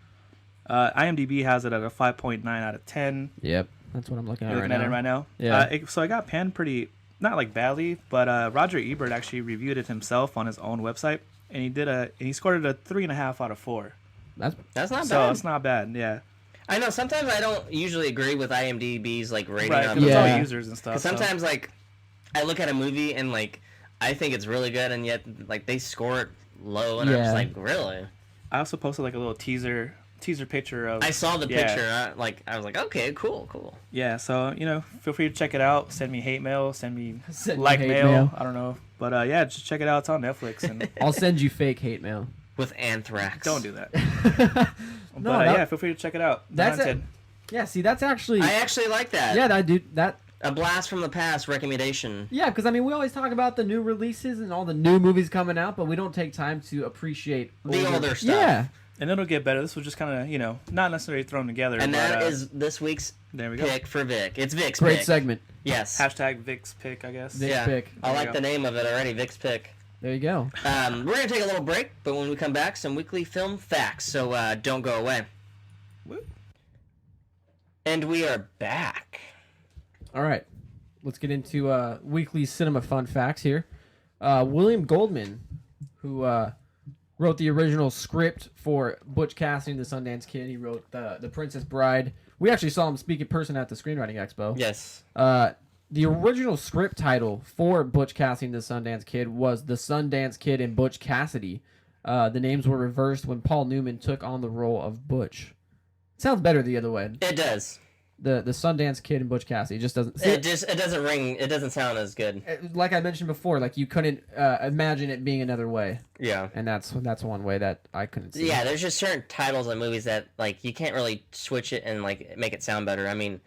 IMDb has it at a 5.9 out of 10. Yep, that's what I'm looking at. You're looking at it right now. Yeah. So I got panned pretty, not badly, but Roger Ebert actually reviewed it himself on his own website, and he scored it a 3.5 out of 4. That's not bad. So it's not bad. Yeah. I know sometimes I don't usually agree with IMDb's rating Right, on because it's Yeah. all users and stuff. Because sometimes I look at a movie and I think it's really good, and yet they score it low, and I'm Yeah. just really. I also posted a little teaser picture of. I saw the yeah. picture. I was like, okay, cool. Yeah, so feel free to check it out. Send me hate mail. Send me Send me like hate mail. mail. I don't know, but yeah, just check it out. It's on Netflix, and I'll send you fake hate mail. With anthrax. don't do that. No, But yeah, feel free to check it out. That's Haunted. it. Yeah, see, that's actually. I actually like that. Yeah, that. A blast from the past recommendation. Yeah, because we always talk about the new releases and all the new movies coming out, but we don't take time to appreciate The older stuff. Yeah. And it'll get better. This was just kind of not necessarily thrown together. And but, that is this week's there we go. pick for Vic. It's Vic's Great pick. segment. Yes. Hashtag Vic's pick, I guess. Vic's pick. I There like you the go. name of it already, Vic's pick. There you go. We're going to take a little break, but when we come back, some weekly film facts, so don't go away. Woo. And we are back. All right. Let's get into weekly cinema fun facts here. William Goldman, who wrote the original script for Butch Cassidy and the Sundance Kid. He wrote the Princess Bride. We actually saw him speak in person at the Screenwriting Expo. Yes. The original script title for Butch Cassidy and the Sundance Kid was The Sundance Kid and Butch Cassidy. The names were reversed when Paul Newman took on the role of Butch. Sounds better the other way. It does. The Sundance Kid and Butch Cassidy just doesn't. It doesn't ring. It doesn't sound as good. Like I mentioned before, you couldn't imagine it being another way, Yeah. and that's one way that I couldn't see. Yeah, there's just certain titles of movies that you can't really switch it and make it sound better. I mean,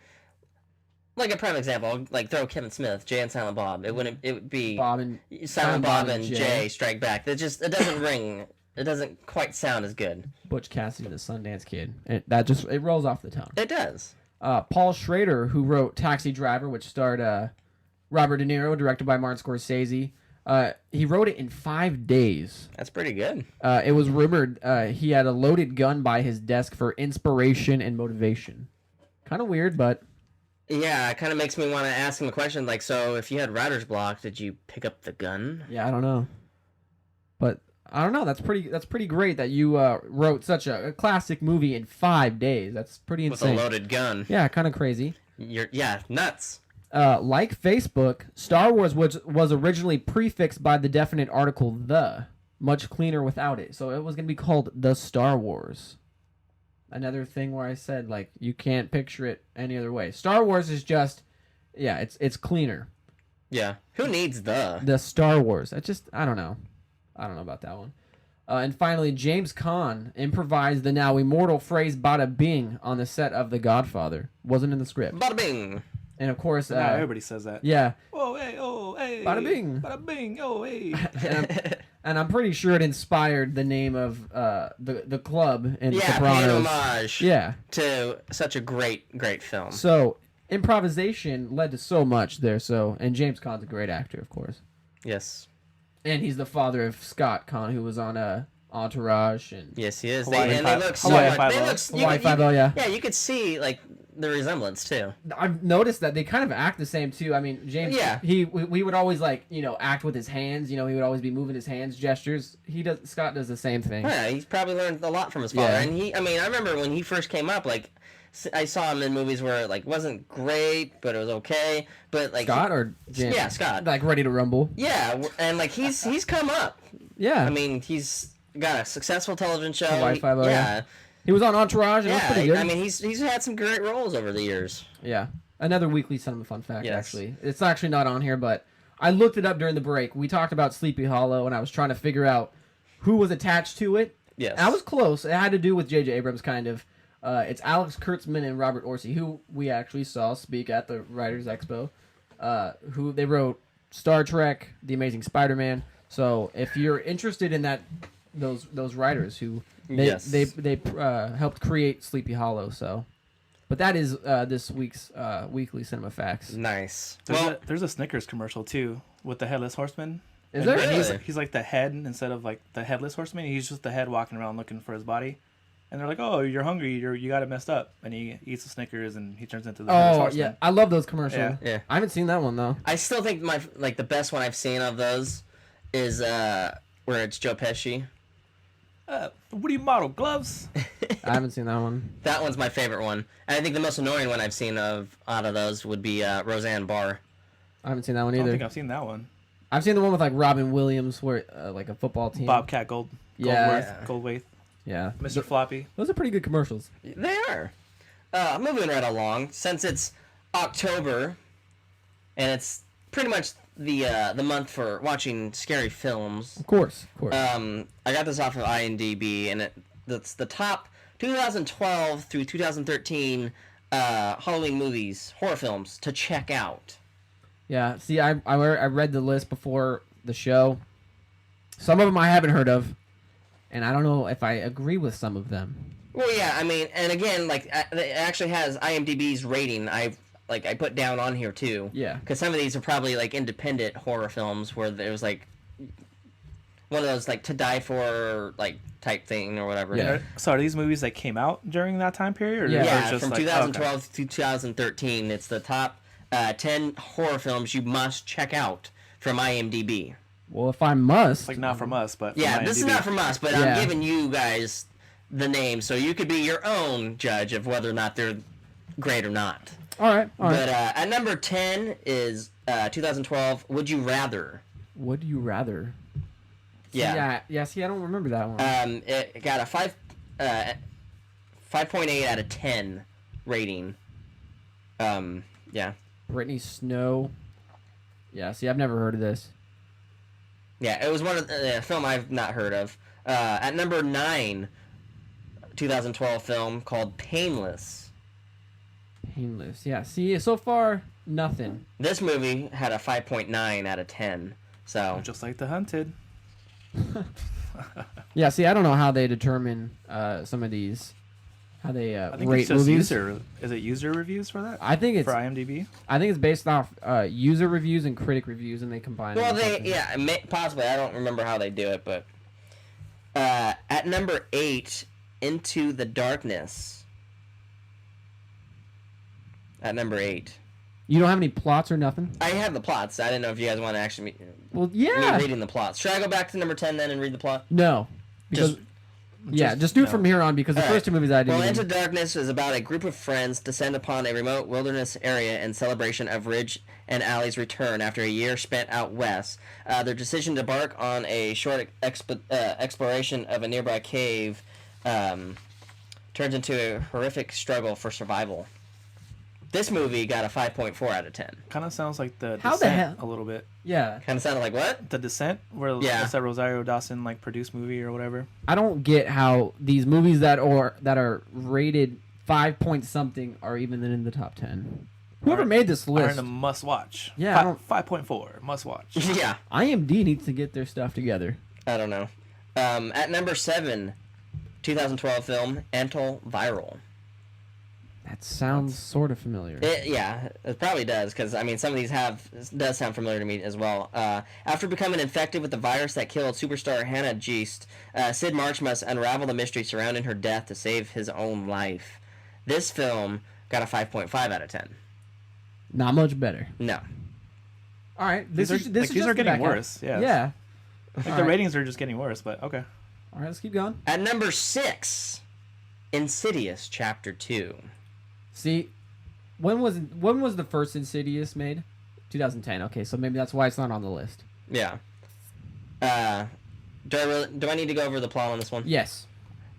a prime example, throw Kevin Smith, Jay and Silent Bob. It would be Bob and Silent Bob and Jay Strike Back. It doesn't ring. It doesn't quite sound as good. Butch Cassidy and the Sundance Kid. It rolls off the tongue. It does. Paul Schrader, who wrote Taxi Driver, which starred Robert De Niro, directed by Martin Scorsese. He wrote it in 5 days. That's pretty good. It was rumored he had a loaded gun by his desk for inspiration and motivation. Kind of weird, but Yeah, it kind of makes me want to ask him a question. Like, so if you had writer's block, did you pick up the gun? yeah, I don't know. But I don't know. That's pretty great that you wrote such a classic movie in 5 days. That's pretty insane. With a loaded gun. Yeah, kind of crazy. Yeah, nuts. Like Facebook, Star Wars was originally prefixed by the definite article "the," much cleaner without it. So it was gonna be called the Star Wars. Another thing where I said like you can't picture it any other way. Star Wars is just, yeah, it's cleaner. Yeah. Who needs the? The Star Wars. I don't know about that one. And finally, James Caan improvised the now immortal phrase "bada bing" on the set of The Godfather. Wasn't in the script. Bada bing. And of course, Now everybody says that. yeah. Oh hey, Bada bing. bada bing, oh hey. And I'm pretty sure it inspired the name of the club in Yeah, Sopranos. paying homage Yeah. to such a great film. So improvisation led to so much there. And James Caan's a great actor, of course. Yes. And he's the father of Scott Caan, who was on Entourage and Yes, he is. Hawaii They look so Hawaii much. Five-O. They look, Hawaii Five-O, yeah. Yeah, you could see like the resemblance too. I've noticed that they kind of act the same too. I mean, James, Yeah. we would always like, act with his hands. He would always be moving his hands, gestures. Scott does the same thing. Yeah, he's probably learned a lot from his father. Yeah. And I remember when he first came up, like I saw him in movies where it like wasn't great, but it was okay. But like Scott or James? Yeah, Scott. Like Ready to Rumble. Yeah, and like he's come up. Yeah. I mean, he's got a successful television show. Hawaii Five-O, yeah. yeah. He was on Entourage, and it was pretty good. I mean, he's had some great roles over the years. Yeah. Another weekly Cinema Fun Fact, Yes. actually. It's actually not on here, but I looked it up during the break. We talked about Sleepy Hollow, and I was trying to figure out who was attached to it. Yes. And I was close. It had to do with J.J. Abrams, kind of. It's Alex Kurtzman and Robert Orci, who we actually saw speak at the Writers' Expo, who they wrote Star Trek, The Amazing Spider-Man. So if you're interested in those writers who... They helped create Sleepy Hollow, so. But that is this week's weekly Cinema Facts. Nice. There's a Snickers commercial too with the headless horseman. Is there? Really? He's like the head instead of like the headless horseman. He's just the head walking around looking for his body. And they're like, "Oh, you're hungry. You got it messed up." And he eats the Snickers and he turns into the headless horseman. Yeah, I love those commercials. Yeah. I haven't seen that one though. I still think the best one I've seen of those is where it's Joe Pesci. What do you model? Gloves? I haven't seen that one. That one's my favorite one. And I think the most annoying one I've seen out of those would be Roseanne Barr. I haven't seen that one I don't either. think I've seen that one. I've seen the one with like Robin Williams, where like a football team. Bobcat Goldthwait, Yeah. Mr. Floppy. Those are pretty good commercials. They are. Moving right along, since it's October, and it's pretty much the month for watching scary films. Of course. I got this off of IMDb, and that's the top 2012 through 2013 Halloween movies, horror films to check out. Yeah. See, I read the list before the show. Some of them I haven't heard of, and I don't know if I agree with some of them. Well, yeah, I mean, and again, like it actually has IMDb's rating. I put down on here too. Yeah. Because some of these are probably like independent horror films where there's like one of those like to die for like type thing or whatever. Yeah. So are these movies that came out during that time period? Or Yeah. or Yeah, it's just from like, 2012 to 2013, it's the top 10 horror films you must check out from IMDb. Well, if I must, Like not from us, but from Yeah, this is IMDb. not from us, but Yeah. I'm giving you guys the name so you could be your own judge of whether or not they're great or not. all right. But at number 10 is 2012, Would You Rather? Would you rather? Yeah. Yeah. See, I don't remember that one. It got a 5.8 out of 10 rating. Yeah. Brittany Snow. Yeah. See, I've never heard of this. Yeah, it was one of the film I've not heard of. At number 9, 2012 film called Painless. Painless. Yeah. See, so far nothing. This movie had a 5.9 out of 10. So Just like The Hunted. Yeah. See, I don't know how they determine some of these. How they I think rate it's just movies. Is it user reviews for that? I think it's. For IMDb? I think it's based off user reviews and critic reviews, and they combine. well, them or something. possibly. I don't remember how they do it, but at number 8, Into the Darkness. at number 8. You don't have any plots or nothing? I have the plots. I didn't know if you guys want to actually Well, me yeah. reading the plots. Should I go back to number 10 then and read the plot? No. Because just do it from here on because the All first right. two movies I didn't. Well, even... Into Darkness is about a group of friends descend upon a remote wilderness area in celebration of Ridge and Allie's return after a year spent out west. Their decision to embark on a short exploration of a nearby cave turns into a horrific struggle for survival. This movie got a 5.4 out of 10. Kind of sounds like the How the Descent hell? a little bit. Yeah. Kind of sounded like what? The Descent, where it's that Rosario Dawson like produced movie or whatever. I don't get how these movies that are rated 5 point something are even in the top 10. Whoever made this Are list, in a must watch. Yeah, I don't- 5.4 must watch. Yeah. IMD needs to get their stuff together. I don't know. At number 7, 2012 film, Antiviral. That sounds sort of familiar. It probably does, because, I mean, some of these does sound familiar to me as well. After becoming infected with the virus that killed superstar Hannah Geist, Sid March must unravel the mystery surrounding her death to save his own life. This film got a 5.5 out of 10. Not much better. No. All right, These are getting worse. Yeah. Yeah. Like All the right. ratings are just getting worse, but okay. All right, let's keep going. At number 6, Insidious Chapter 2. See, when was the first Insidious made? 2010. Okay, so maybe that's why it's not on the list. Yeah. Do I need to go over the plot on this one? Yes.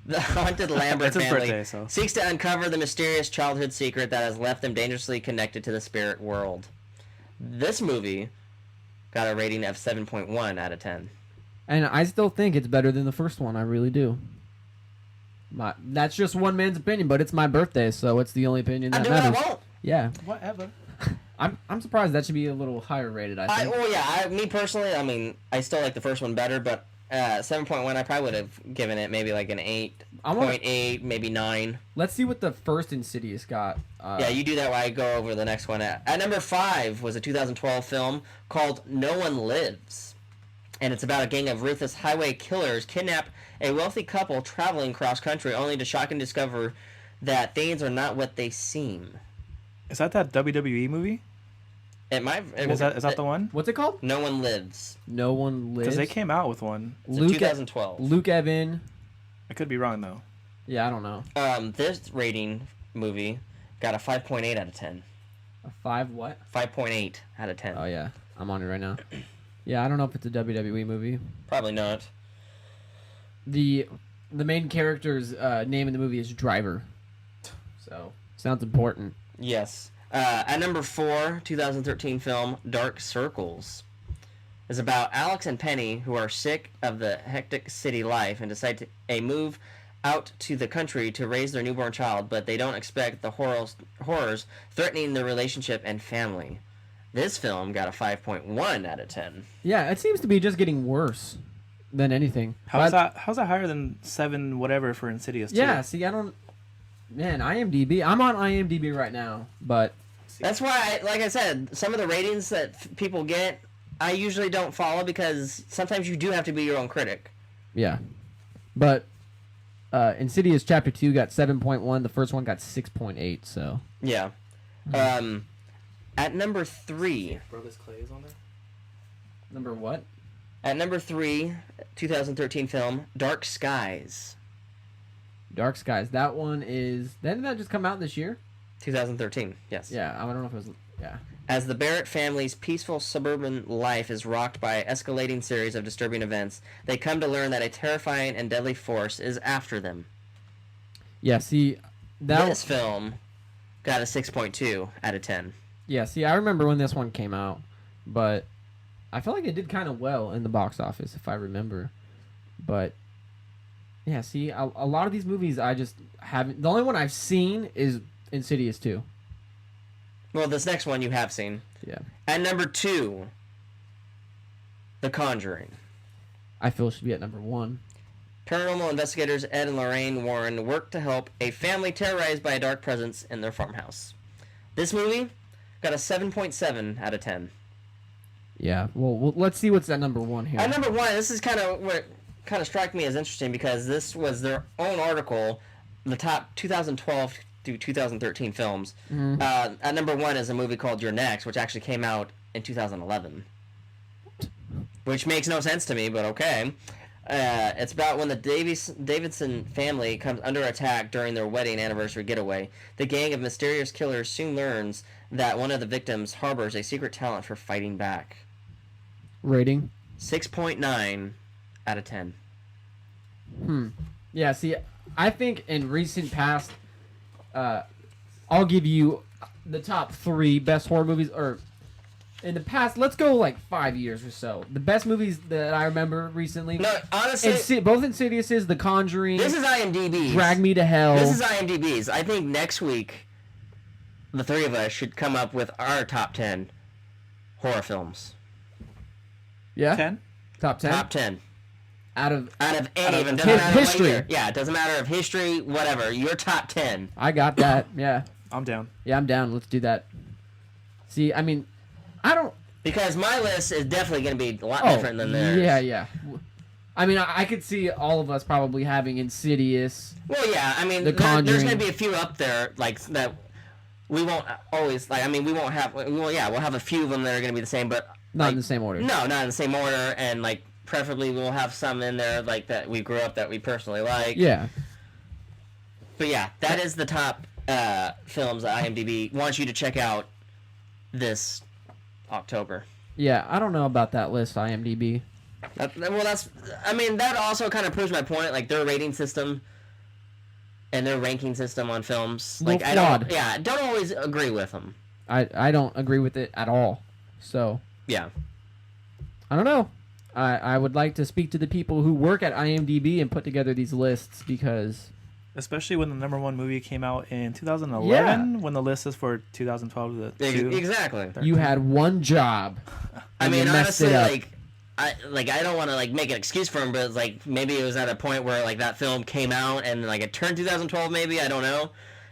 The haunted Lambert It's his family birthday, so. seeks to uncover the mysterious childhood secret that has left them dangerously connected to the spirit world. This movie got a rating of 7.1 out of 10. And I still think it's better than the first one. I really do. That's just one man's opinion, but it's my birthday, so it's the only opinion that I do what I matters. won't. Yeah. Whatever. I'm surprised that should be a little higher rated, I think. Me personally, I mean, I still like the first one better, but 7.1, I probably would have given it maybe like an 8.8, maybe 9. Let's see what the first Insidious got. Yeah, you do that while I go over the next one. At number 5 was a 2012 film called No One Lives. And it's about a gang of ruthless highway killers kidnap a wealthy couple traveling cross-country only to shock and discover that things are not what they seem. Is that WWE movie? Is Is that the one? What's it called? No One Lives. No One Lives. Because they came out with one. It's in 2012. Luke Evan. I could be wrong though. Yeah, I don't know. This rating movie got a 5.8 out of 10. A 5 what? 5.8 out of 10. Oh, yeah. I'm on it right now. Yeah, I don't know if it's a WWE movie. Probably not. The main character's name in the movie is Driver. So, sounds important. Yes. At number 4, 2013 film, Dark Circles. Is about Alex and Penny, who are sick of the hectic city life and decide to move out to the country to raise their newborn child, but they don't expect the horrors threatening their relationship and family. This film got a 5.1 out of 10. Yeah, it seems to be just getting worse than anything. How's that higher than 7 whatever for Insidious 2? Yeah, see, I don't... Man, IMDb. I'm on IMDb right now, but... That's why, like I said, some of the ratings that people get, I usually don't follow because sometimes you do have to be your own critic. Yeah. But Insidious Chapter 2 got 7.1. The first one got 6.8, so... Yeah. At number 3... Brothers Clay is on there? Number what? At number 3, 2013 film, Dark Skies. Dark Skies. That one is... Didn't that just come out this year? 2013, yes. Yeah, I don't know if it was... Yeah. As the Barrett family's peaceful suburban life is rocked by an escalating series of disturbing events, they come to learn that a terrifying and deadly force is after them. Yeah, see... This film got a 6.2 out of 10. Yeah, see, I remember when this one came out, but I feel like it did kind of well in the box office, if I remember. But, yeah, see, a lot of these movies I just haven't... The only one I've seen is Insidious 2. Well, this next one you have seen. Yeah. At number 2, The Conjuring. I feel it should be at number 1. Paranormal investigators Ed and Lorraine Warren work to help a family terrorized by a dark presence in their farmhouse. This movie got a 7.7 out of 10. Yeah, well, let's see what's at number 1 here. At number 1, this is kind of what struck me as interesting because this was their own article, the top 2012 do 2013 films. At number 1 is a movie called You're Next, which actually came out in 2011. Which makes no sense to me, but okay. It's about when the Davidson family comes under attack during their wedding anniversary getaway. The gang of mysterious killers soon learns that one of the victims harbors a secret talent for fighting back. Rating? 6.9 out of 10. Yeah, see, I think in recent past, I'll give you the top 3 best horror movies, or in the past, let's go like 5 years or so. The best movies that I remember recently. No, honestly, both Insidiouses, The Conjuring. this is IMDb's. Drag Me to Hell. This is IMDb's. I think next week, the 3 of us should come up with our top 10 horror films. Yeah. 10? Top 10? Top 10. Out of any of them. Doesn't matter what history. year. Yeah, it doesn't matter of history, whatever. Your top 10. I got that. Yeah. I'm down. Yeah, I'm down. Let's do that. See, I mean, I don't... Because my list is definitely going to be a lot different than theirs. Yeah. I mean, I could see all of us probably having Insidious. Well, yeah, I mean, there's going to be a few up there, like, that we won't always, like, I mean, we won't have, we'll have a few of them that are going to be the same, but... Not like, in the same order. No, not in the same order, and, like, preferably we'll have some in there, like, that we grew up that we personally like. Yeah. But, yeah, that is the top films that IMDb wants you to check out this October. Yeah, I don't know about that list, IMDb. That also kind of proves my point, like, their rating system and their ranking system on films. Like, I don't always agree with them. I don't agree with it at all. So... Yeah. I don't know. I would like to speak to the people who work at IMDb and put together these lists, because... Especially when the number 1 movie came out in 2011, when the list is for 2012 to 2. Exactly. 13. You had one job. I mean, honestly, like, I don't want to, like, make an excuse for him, but it's like, maybe it was at a point where, like, that film came out and, like, it turned 2012 maybe, I don't know.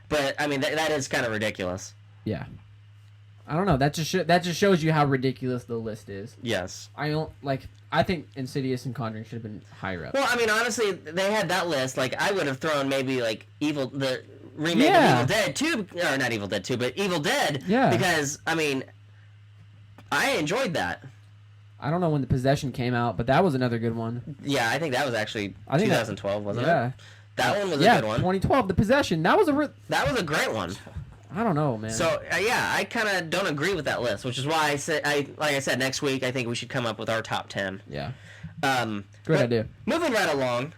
But, I mean, that is kind of ridiculous. Yeah. I don't know. That just shows you how ridiculous the list is. Yes. I think Insidious and Conjuring should have been higher up. Well, I mean, honestly, they had that list. Like, I would have thrown maybe, like, the remake of Evil Dead 2, or not Evil Dead 2, but Evil Dead. Yeah. Because, I mean, I enjoyed that. I don't know when The Possession came out, but that was another good one. Yeah, I think that was actually 2012, wasn't it? That one was a good one. 2012, The Possession. That was a great one. I don't know, man. So, I kind of don't agree with that list, which is why like I said, next week I think we should come up with our top 10. Yeah. Great idea. Moving right along,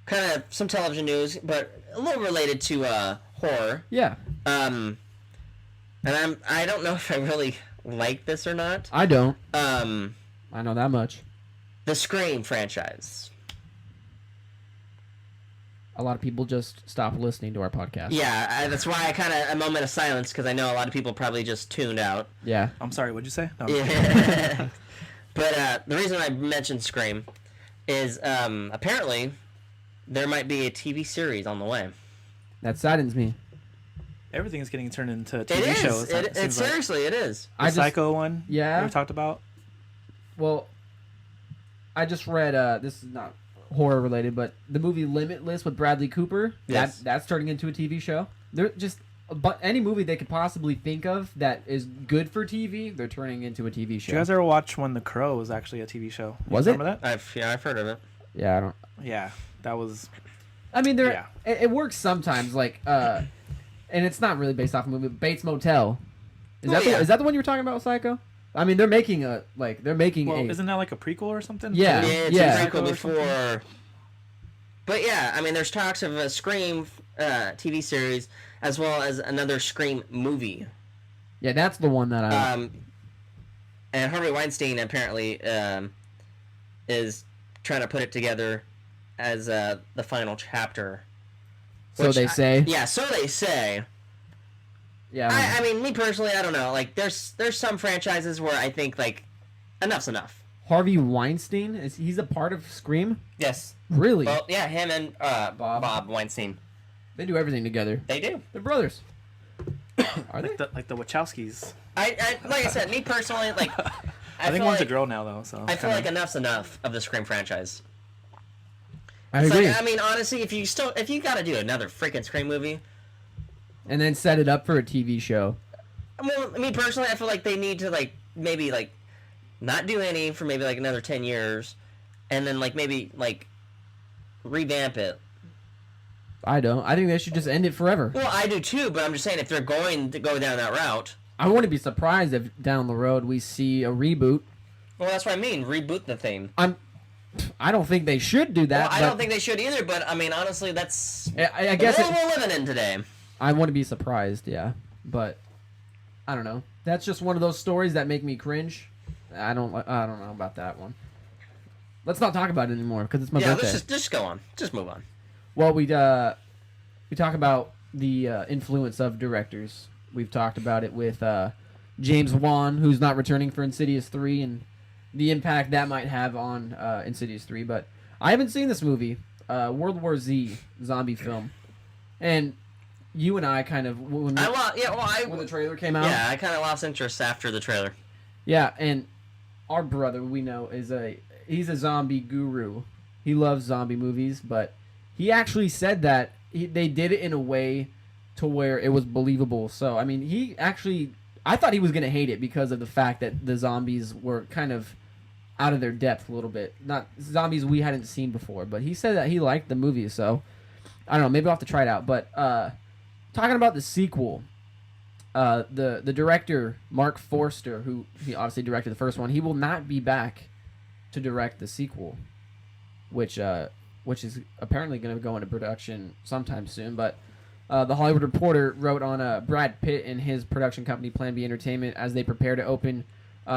kind of some television news, but a little related to horror. Yeah. And I don't know if I really like this or not. I don't. I know that much. The Scream franchise. A lot of people just stop listening to our podcast. Yeah, that's why a moment of silence, because I know a lot of people probably just tuned out. Yeah. I'm sorry, what'd you say? No. Yeah. But the reason I mentioned Scream is apparently there might be a TV series on the way. That saddens me. Everything is getting turned into TV shows. Seriously, it is. The Psycho one. Yeah. We talked about. Well, I just read. This is not horror related, but the movie Limitless with Bradley Cooper. Yes. That's turning into a TV show. They're just. But any movie they could possibly think of that is good for TV, they're turning into a TV show. Did you guys ever watch when The Crow was actually a TV show? Was it? Remember that? I've heard of it. Yeah, I don't. Yeah, that was. I mean, it works sometimes. Like, and it's not really based off a movie. But Bates Motel. Is that the one you were talking about, Psycho? I mean, they're making a. Isn't that like a prequel or something? Yeah, it's a prequel before. But yeah, I mean, there's talks of a Scream TV series as well as another Scream movie. Yeah, that's the one that I. And Harvey Weinstein apparently is trying to put it together as the final chapter. So they say. Yeah, so they say. Yeah. I mean, me personally, I don't know. Like, there's some franchises where I think like enough's enough. Harvey Weinstein he's a part of Scream? Yes. Really? Well, yeah, him and Bob Weinstein. They do everything together. They do. They're brothers. Are they? Like the Wachowskis. Like I said, me personally, like I think one's a girl now though. So I feel like enough's enough of the Scream franchise. I agree. Like, I mean, honestly, if you got to do another freaking Scream movie, and then set it up for a TV show. Well, me personally, I feel like they need to like maybe like not do any for maybe like another 10 years, and then like maybe like revamp it. I don't. I think they should just end it forever. Well, I do too, but I'm just saying if they're going to go down that route. I wouldn't be surprised if down the road we see a reboot. Well, that's what I mean. Reboot the thing. I don't think they should do that. Well, I don't think they should either, but I mean, honestly, that's I guess the world we're living in today. I wouldn't be surprised, yeah. But I don't know. That's just one of those stories that make me cringe. I don't know about that one. Let's not talk about it anymore because it's my birthday. Let's just go on. Just move on. Well, we talk about the influence of directors. We've talked about it with James Wan, who's not returning for Insidious 3, and the impact that might have on Insidious 3. But I haven't seen this movie, World War Z zombie film, and you and I kind of when the trailer came out. Yeah, I kind of lost interest after the trailer. Yeah, and our brother we know he's a zombie guru. He loves zombie movies, but he actually said that they did it in a way to where it was believable. So I mean, I thought he was gonna hate it because of the fact that the zombies were kind of out of their depth a little bit, not zombies we hadn't seen before. But he said that he liked the movie, so I don't know. Maybe I'll have to try it out. But talking about the sequel, the director Mark Forster, who he obviously directed the first one, he will not be back to direct the sequel, which is apparently going to go into production sometime soon. But the Hollywood Reporter wrote on Brad Pitt and his production company Plan B Entertainment as they prepare to open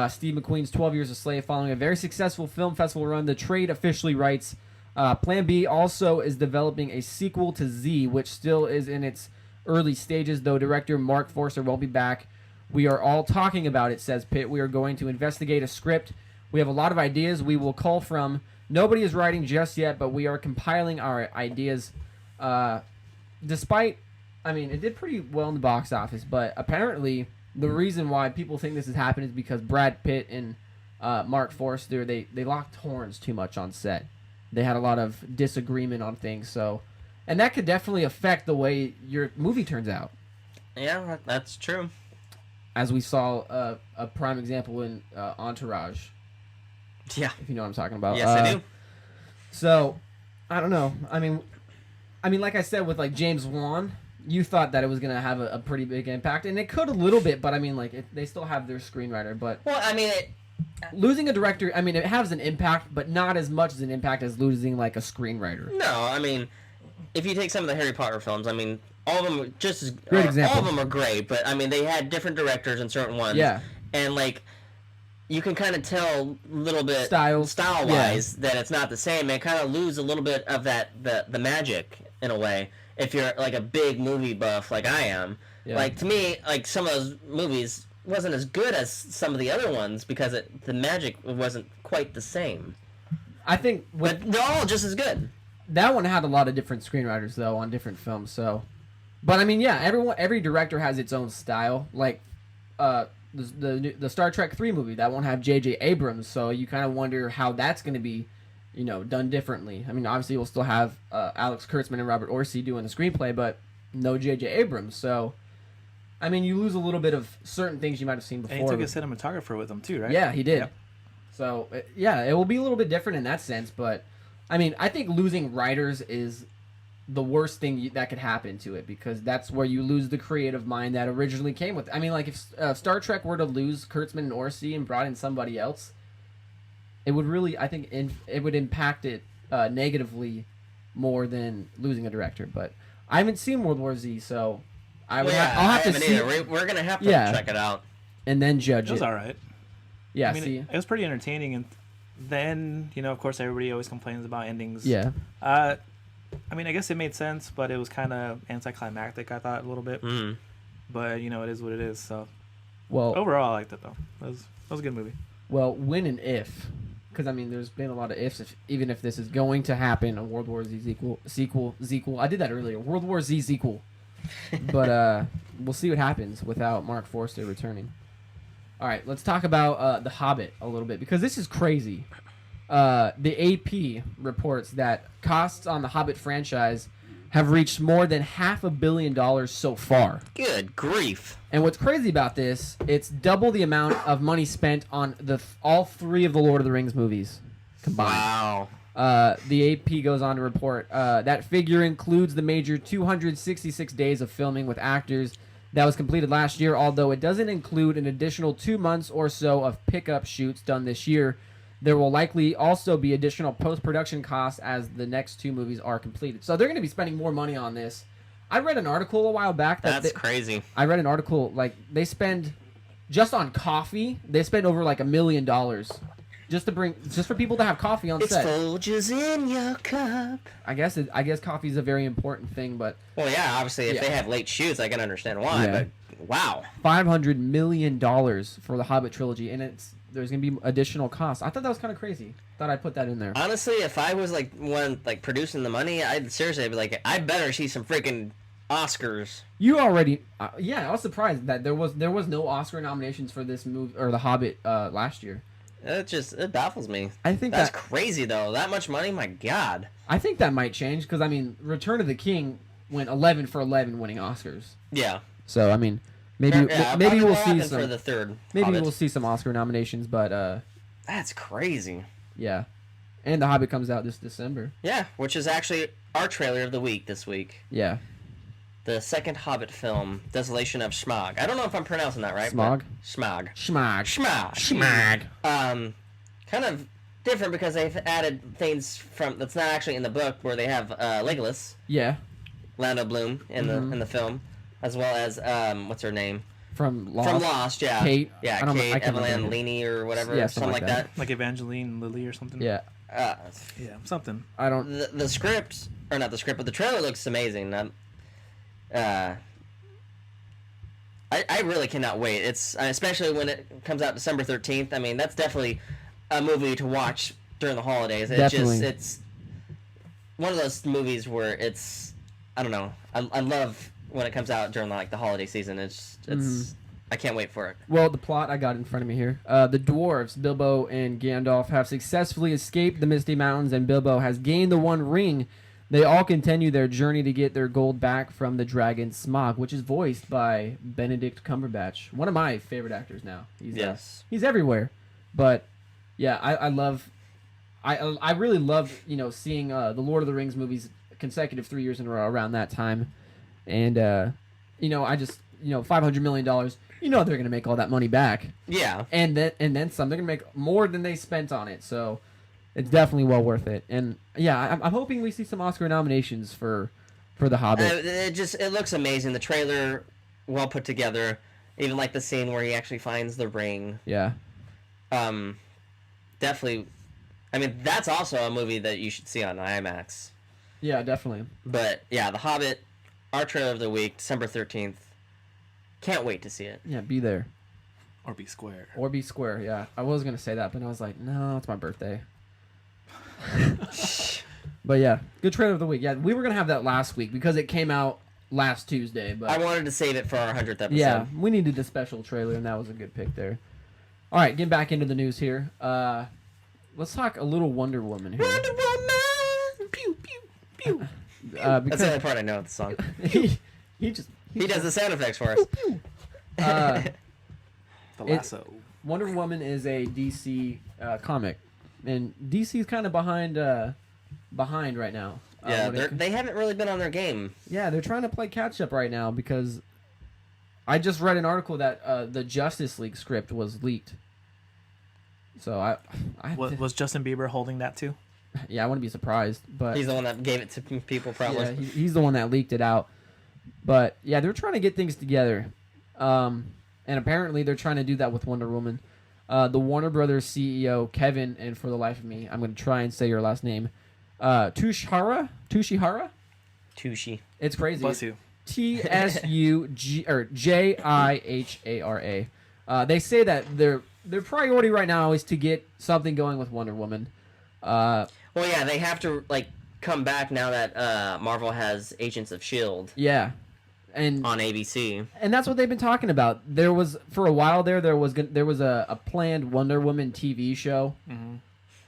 Steve McQueen's 12 Years a Slave following a very successful film festival run. The trade officially writes, Plan B also is developing a sequel to Z, which still is in its early stages, though director Mark Forster won't be back. We are all talking about it, says Pitt. We are going to investigate a script. We have a lot of ideas we will call from. Nobody is writing just yet, but we are compiling our ideas. Despite, it did pretty well in the box office, but apparently the reason why people think this has happened is because Brad Pitt and Mark Forster, they locked horns too much on set. They had a lot of disagreement on things, and that could definitely affect the way your movie turns out. Yeah, that's true. As we saw a prime example in Entourage. Yeah. If you know what I'm talking about. Yes, I do. So, I don't know. I mean, like I said, with like James Wan, you thought that it was going to have a pretty big impact, and it could a little bit, but they still have their screenwriter. But losing a director, it has an impact, but not as much as an impact as losing like a screenwriter. No, if you take some of the Harry Potter films, all of them are just as great example. All of them are great, but they had different directors in certain ones. Yeah. And you can kind of tell a little bit style-wise that it's not the same, and kind of lose a little bit of the magic in a way if you're like a big movie buff like I am. Yeah. To me, some of those movies wasn't as good as some of the other ones because the magic wasn't quite the same. I think but they're all just as good. That one had a lot of different screenwriters though on different films, so. But every director has its own style. Like, the Star Trek 3 movie that won't have J.J. Abrams, so you kind of wonder how that's going to be, done differently. Obviously we'll still have Alex Kurtzman and Robert Orci doing the screenplay, but no J.J. Abrams. So, you lose a little bit of certain things you might have seen before. And he took a cinematographer with him too, right? Yeah, he did. Yep. So, it will be a little bit different in that sense, but I think losing writers is the worst thing that could happen to it, because that's where you lose the creative mind that originally came with it. If Star Trek were to lose Kurtzman and Orci and brought in somebody else, it would really, it would impact it negatively more than losing a director. But I haven't seen World War Z, so I'll have to see. We're gonna have to check it out and then judge it. It was all right. Yeah, it was pretty entertaining, and then of course everybody always complains about endings. Yeah. I guess it made sense, but it was kind of anticlimactic, I thought, a little bit. Mm. But, it is what it is, so. Well, overall, I liked it, though. It was a good movie. Well, when and if. Because, there's been a lot of ifs, even if this is going to happen, a World War Z sequel. I did that earlier. World War Z sequel. But we'll see what happens without Mark Forster returning. All right, let's talk about The Hobbit a little bit, because this is crazy. The AP reports that costs on the Hobbit franchise have reached more than $500 million so far. Good grief. And what's crazy about this, it's double the amount of money spent on all 3 of the Lord of the Rings movies combined. Wow. The AP goes on to report that figure includes the major 266 days of filming with actors that was completed last year, although it doesn't include an additional 2 months or so of pickup shoots done this year. There will likely also be additional post-production costs as the next 2 movies are completed. So they're going to be spending more money on this. I read an article a while back. That's crazy. I read an article, like, they spend, just on coffee, they spend over, like, $1 million just for people to have coffee on set. It's Folgers in your cup. I guess coffee is a very important thing, but... Well, yeah, obviously, if they have late shoots, I can understand why, but wow. $500 million for the Hobbit trilogy, and there's going to be additional costs. I thought that was kind of crazy. Thought I'd put that in there. Honestly, if I was, like, one, like, producing the money, I'd seriously be like, I better see some freaking Oscars. You already... I was surprised that there was no Oscar nominations for this movie, or The Hobbit, last year. It baffles me. I think that's crazy, though. That much money? My God. I think that might change, because, I mean, Return of the King went 11 for 11 winning Oscars. Yeah. So, I mean... Maybe we'll see some for the third maybe Hobbit. we'll see some Oscar nominations, but that's crazy. Yeah, and The Hobbit comes out this December. Yeah, which is actually our trailer of the week this week. Yeah, the second Hobbit film, Desolation of Smaug. I don't know if I'm pronouncing that right. Smaug. Kind of different because they've added things that's not actually in the book, where they have Legolas. Yeah. Lando Bloom in the film. As well as, what's her name? From Lost. From Lost, yeah. Kate. Yeah, Kate, Evelyn Lini or whatever. Yeah, something like that. Like Evangeline Lilly or something? Yeah. Yeah, something. I don't... The script, or not the script, but the trailer looks amazing. I really cannot wait. It's especially when it comes out December 13th. I mean, that's definitely a movie to watch during the holidays. It's one of those movies where it's... I don't know. I love... when it comes out during like the holiday season. It's I can't wait for it. Well, the plot I got in front of me here. The dwarves, Bilbo and Gandalf, have successfully escaped the Misty Mountains, and Bilbo has gained the One Ring. They all continue their journey to get their gold back from the dragon Smaug, which is voiced by Benedict Cumberbatch, one of my favorite actors now. He's everywhere. But yeah, I really love seeing the Lord of the Rings movies consecutive 3 years in a row around that time. And, I just, $500 million, they're going to make all that money back. Yeah. And then some. They're going to make more than they spent on it. So it's definitely well worth it. And, yeah, I'm hoping we see some Oscar nominations for The Hobbit. It looks amazing. The trailer, well put together. Even like the scene where he actually finds the ring. Yeah. Definitely. I mean, that's also a movie that you should see on IMAX. Yeah, definitely. But, yeah, The Hobbit... our trailer of the week, December 13th. Can't wait to see it. Yeah, be there. Or be square. Yeah. I was going to say that, but I was like, no, it's my birthday. But yeah, good trailer of the week. Yeah, we were going to have that last week because it came out last Tuesday. But I wanted to save it for our 100th episode. Yeah, we needed a special trailer, and that was a good pick there. All right, getting back into the news here. Let's talk a little Wonder Woman here. Wonder Woman! Pew, pew, pew. That's the only part I know of the song. he does the sound effects for us. The lasso. Wonder Woman is a DC comic, and DC is kind of behind right now. Yeah, they haven't really been on their game. Yeah, they're trying to play catch up right now because I just read an article that the Justice League script was leaked. So was Justin Bieber holding that too? Yeah, I wouldn't be surprised, but he's the one that gave it to people, probably. Yeah, he's the one that leaked it out. But yeah, they're trying to get things together, and apparently they're trying to do that with Wonder Woman. The Warner Brothers CEO Kevin, and for the life of me, I'm going to try and say your last name, Tushihara. It's crazy. Bless you. TSUJIHARA. They say that their priority right now is to get something going with Wonder Woman. Well, yeah, they have to come back now that Marvel has Agents of S.H.I.E.L.D. Yeah, and on ABC, and that's what they've been talking about. There was for a while there was a planned Wonder Woman TV show,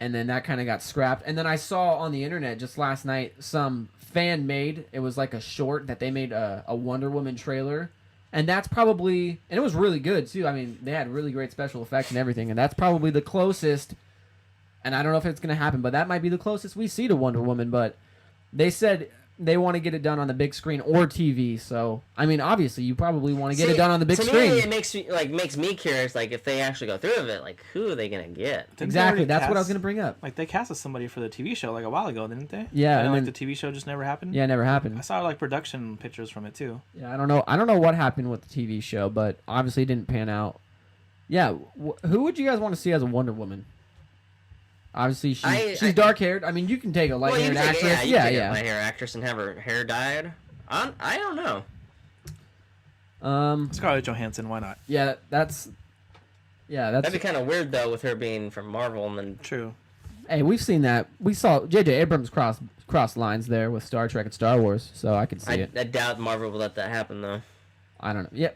and then that kind of got scrapped. And then I saw on the internet just last night some fan made. It was like a short that they made a Wonder Woman trailer, and that's probably, and it was really good too. I mean, they had really great special effects and everything, and that's probably the closest. And I don't know if it's gonna happen, but that might be the closest we see to Wonder Woman. But they said they want to get it done on the big screen or TV. So, I mean, obviously, you probably want to get it done on the big screen. Me, it makes me curious. Like, if they actually go through with it, like, who are they gonna get? Exactly. That's what I was gonna bring up. Like, they casted somebody for the TV show like a while ago, didn't they? Yeah, and and like then, the TV show just never happened. Yeah, it never happened. I saw like production pictures from it too. Yeah, I don't know what happened with the TV show, but obviously it didn't pan out. Yeah, who would you guys want to see as a Wonder Woman? Obviously, she's dark haired. I mean, you can take a light haired actress. Yeah, a light haired actress and have her hair dyed. I don't know. Scarlett Johansson, why not? Yeah, that's. That'd be kind of weird though, with her being from Marvel and then. True. Hey, we've seen that. We saw J.J. Abrams cross lines there with Star Trek and Star Wars, so I can see it. I doubt Marvel will let that happen though. I don't know. Yeah.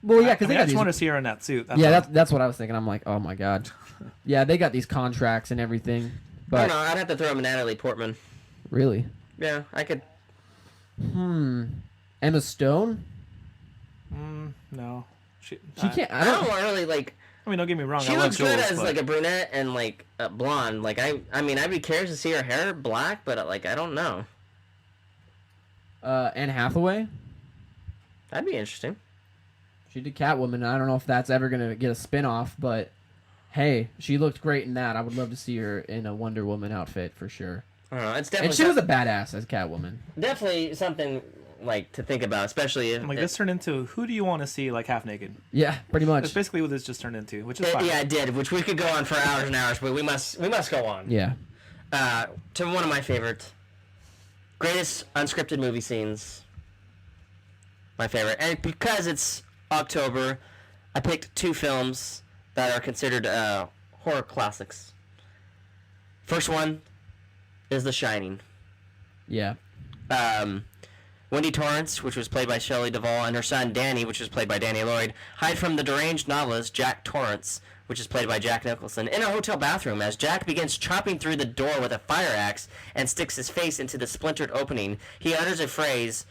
Well, yeah, because I just want to see her in that suit. That's what I was thinking. I'm like, oh my god. Yeah, they got these contracts and everything. But I don't know. I'd have to throw him Natalie Portman. Really? Yeah, I could. Emma Stone? No. She can't. I don't really like. I mean, don't get me wrong. She looks good as like a brunette and like a blonde. Like I mean, I'd be curious to see her hair black, but like I don't know. Anne Hathaway? That'd be interesting. She did Catwoman. I don't know if that's ever gonna get a spin-off, but hey, she looked great in that. I would love to see her in a Wonder Woman outfit for sure. I don't know. It's definitely. And she was a badass as Catwoman. Definitely something like to think about, especially if like this turned into who do you want to see like half naked? Yeah, pretty much. That's basically what this just turned into, which is fine. Yeah, it did. Which we could go on for hours and hours, but we must go on. Yeah. To one of my favorite, greatest unscripted movie scenes. My favorite, and because it's October, I picked two films that are considered horror classics. First one is The Shining. Yeah. Wendy Torrance, which was played by Shelley Duvall, and her son Danny, which was played by Danny Lloyd, hide from the deranged novelist Jack Torrance, which is played by Jack Nicholson, in a hotel bathroom as Jack begins chopping through the door with a fire axe and sticks his face into the splintered opening. He utters a phrase,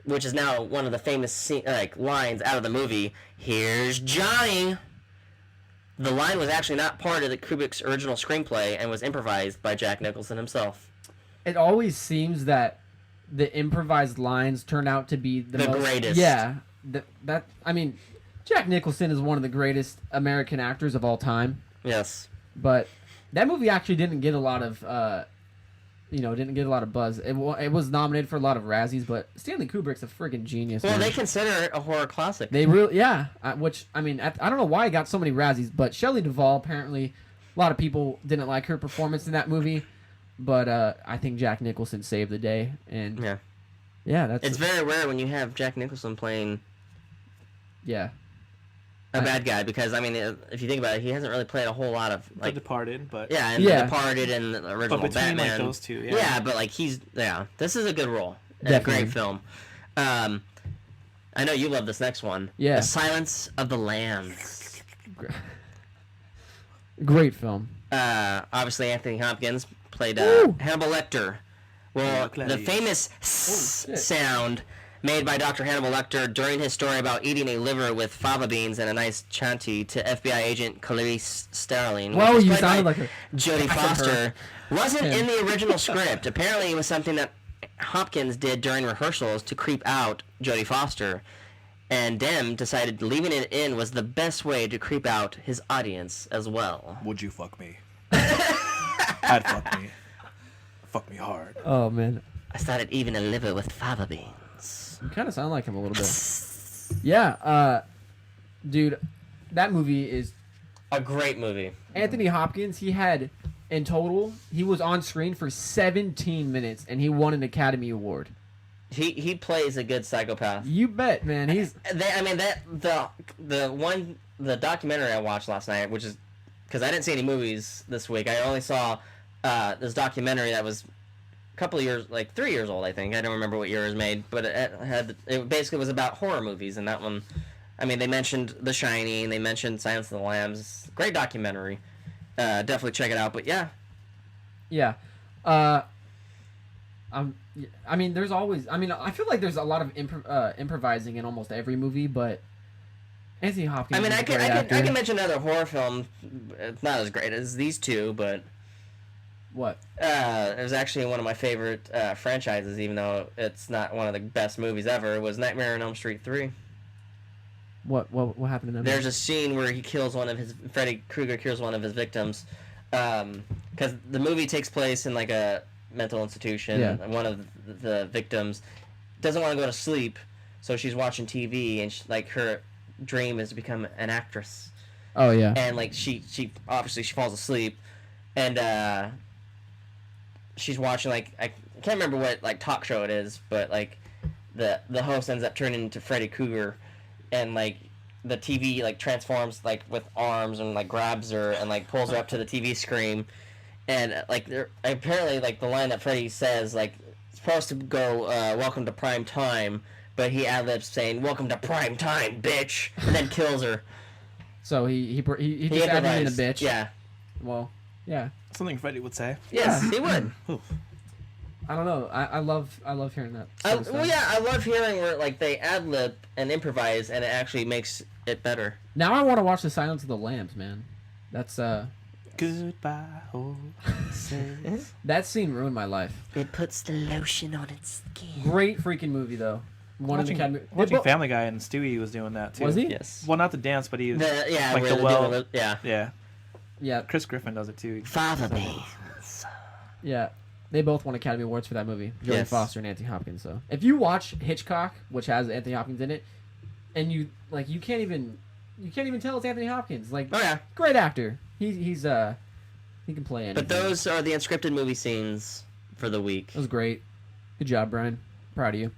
which is now one of the famous lines out of the movie, "Here's Johnny." The line was actually not part of the Kubrick's original screenplay and was improvised by Jack Nicholson himself. It always seems that the improvised lines turn out to be the most, greatest. Yeah. I mean, Jack Nicholson is one of the greatest American actors of all time. Yes. But that movie actually didn't get a lot of didn't get a lot of buzz. It was nominated for a lot of Razzies, but Stanley Kubrick's a friggin' genius. Well, man. they consider it a horror classic. They really, yeah. Which, I mean, I don't know why he got so many Razzies, but Shelley Duvall, apparently, a lot of people didn't like her performance in that movie, but I think Jack Nicholson saved the day, and yeah, it's very rare when you have Jack Nicholson playing a bad guy, because I mean, if you think about it, he hasn't really played a whole lot of like The Departed, but The Departed and the original but between Batman. like those two, but like this is a good role, and Definitely. a great film. I know you love this next one. Yeah. The Silence of the Lambs. Great film. Obviously Anthony Hopkins played Hannibal Lecter. Well, the famous sound made by Dr. Hannibal Lecter during his story about eating a liver with fava beans and a nice Chianti to FBI agent Clarice Starling. Whoa, you sounded like her. Jodie Foster. Wasn't in the original script. Apparently it was something that Hopkins did during rehearsals to creep out Jodie Foster. And Dem decided leaving it in was the best way to creep out his audience as well. Would you fuck me? I'd fuck me. Fuck me hard. Oh, man. I started eating a liver with fava beans. You kind of sound like him a little bit. Yeah, dude, that movie is a great movie. Anthony Hopkins, in total, he was on screen for 17 minutes, and he won an Academy Award. He plays a good psychopath. You bet, man. The documentary I watched last night, which is because I didn't see any movies this week. I only saw this documentary that was couple of years, like 3 years old, I think. I don't remember what year it was made, but it basically was about horror movies, and that one, I mean, they mentioned The Shining, they mentioned Silence of the Lambs. Great documentary. definitely check it out. But yeah, Yeah. I mean, there's always. I mean, I feel like there's a lot of improvising in almost every movie, but Anthony Hopkins. I mean, is a I great actor. can mention another horror film. It's not as great as these two, but What? it was actually one of my favorite franchises, even though it's not one of the best movies ever. It was Nightmare on Elm Street 3. What happened in that? There's a scene where Freddy Krueger kills one of his victims, because the movie takes place in like a mental institution. Yeah. And one of the victims doesn't want to go to sleep, so she's watching TV, and her dream is to become an actress. Oh yeah. And like she obviously she falls asleep, and she's watching I can't remember what like talk show it is, but like the host ends up turning into Freddy Krueger, and like the TV like transforms like with arms and like grabs her and like pulls her up to the TV screen, and like apparently like the line that Freddy says like it's supposed to go welcome to prime time, but he ad-libs saying welcome to prime time, bitch, and then kills her. So he just added in a bitch. Yeah. Well, yeah. Something Freddy would say. Yes, he would. I don't know. I love hearing that. Sort of stuff. Well, yeah, I love hearing where like they ad lib and improvise, and it actually makes it better. Now I want to watch The Silence of the Lambs, man. That's Goodbye, horses. that scene ruined my life. It puts the lotion on its skin. Great freaking movie though. Watching Family Guy, and Stewie was doing that too. Was he? Yes. Well, not the dance, but he was like where the they're well. doing Yeah. Yeah. Chris Griffin does it too. Father beans. Yeah. They both won Academy Awards for that movie. Jodie Yes. Foster and Anthony Hopkins. So if you watch Hitchcock, which has Anthony Hopkins in it, and you can't even tell it's Anthony Hopkins. Like, Oh yeah. great actor. He can play anything. But those are the unscripted movie scenes for the week. That was great. Good job, Brian. Proud of you.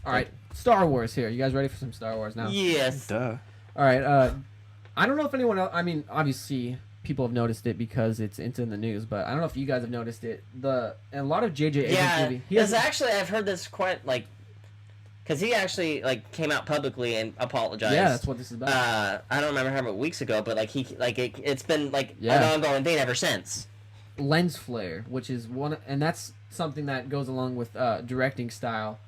All right, Star Wars here. You guys ready for some Star Wars now? Yes. Duh. All right. I don't know if anyone else. I mean, obviously, people have noticed it because it's in the news. But I don't know if you guys have noticed it. A lot of J.J. Abrams Yeah. movie. Because actually, I've heard this quite like, because he actually like came out publicly and apologized. Yeah, that's what this is about. I don't remember how many weeks ago, but like it's been like Yeah. an ongoing thing ever since. Lens flare, which is one, and that's something that goes along with directing style.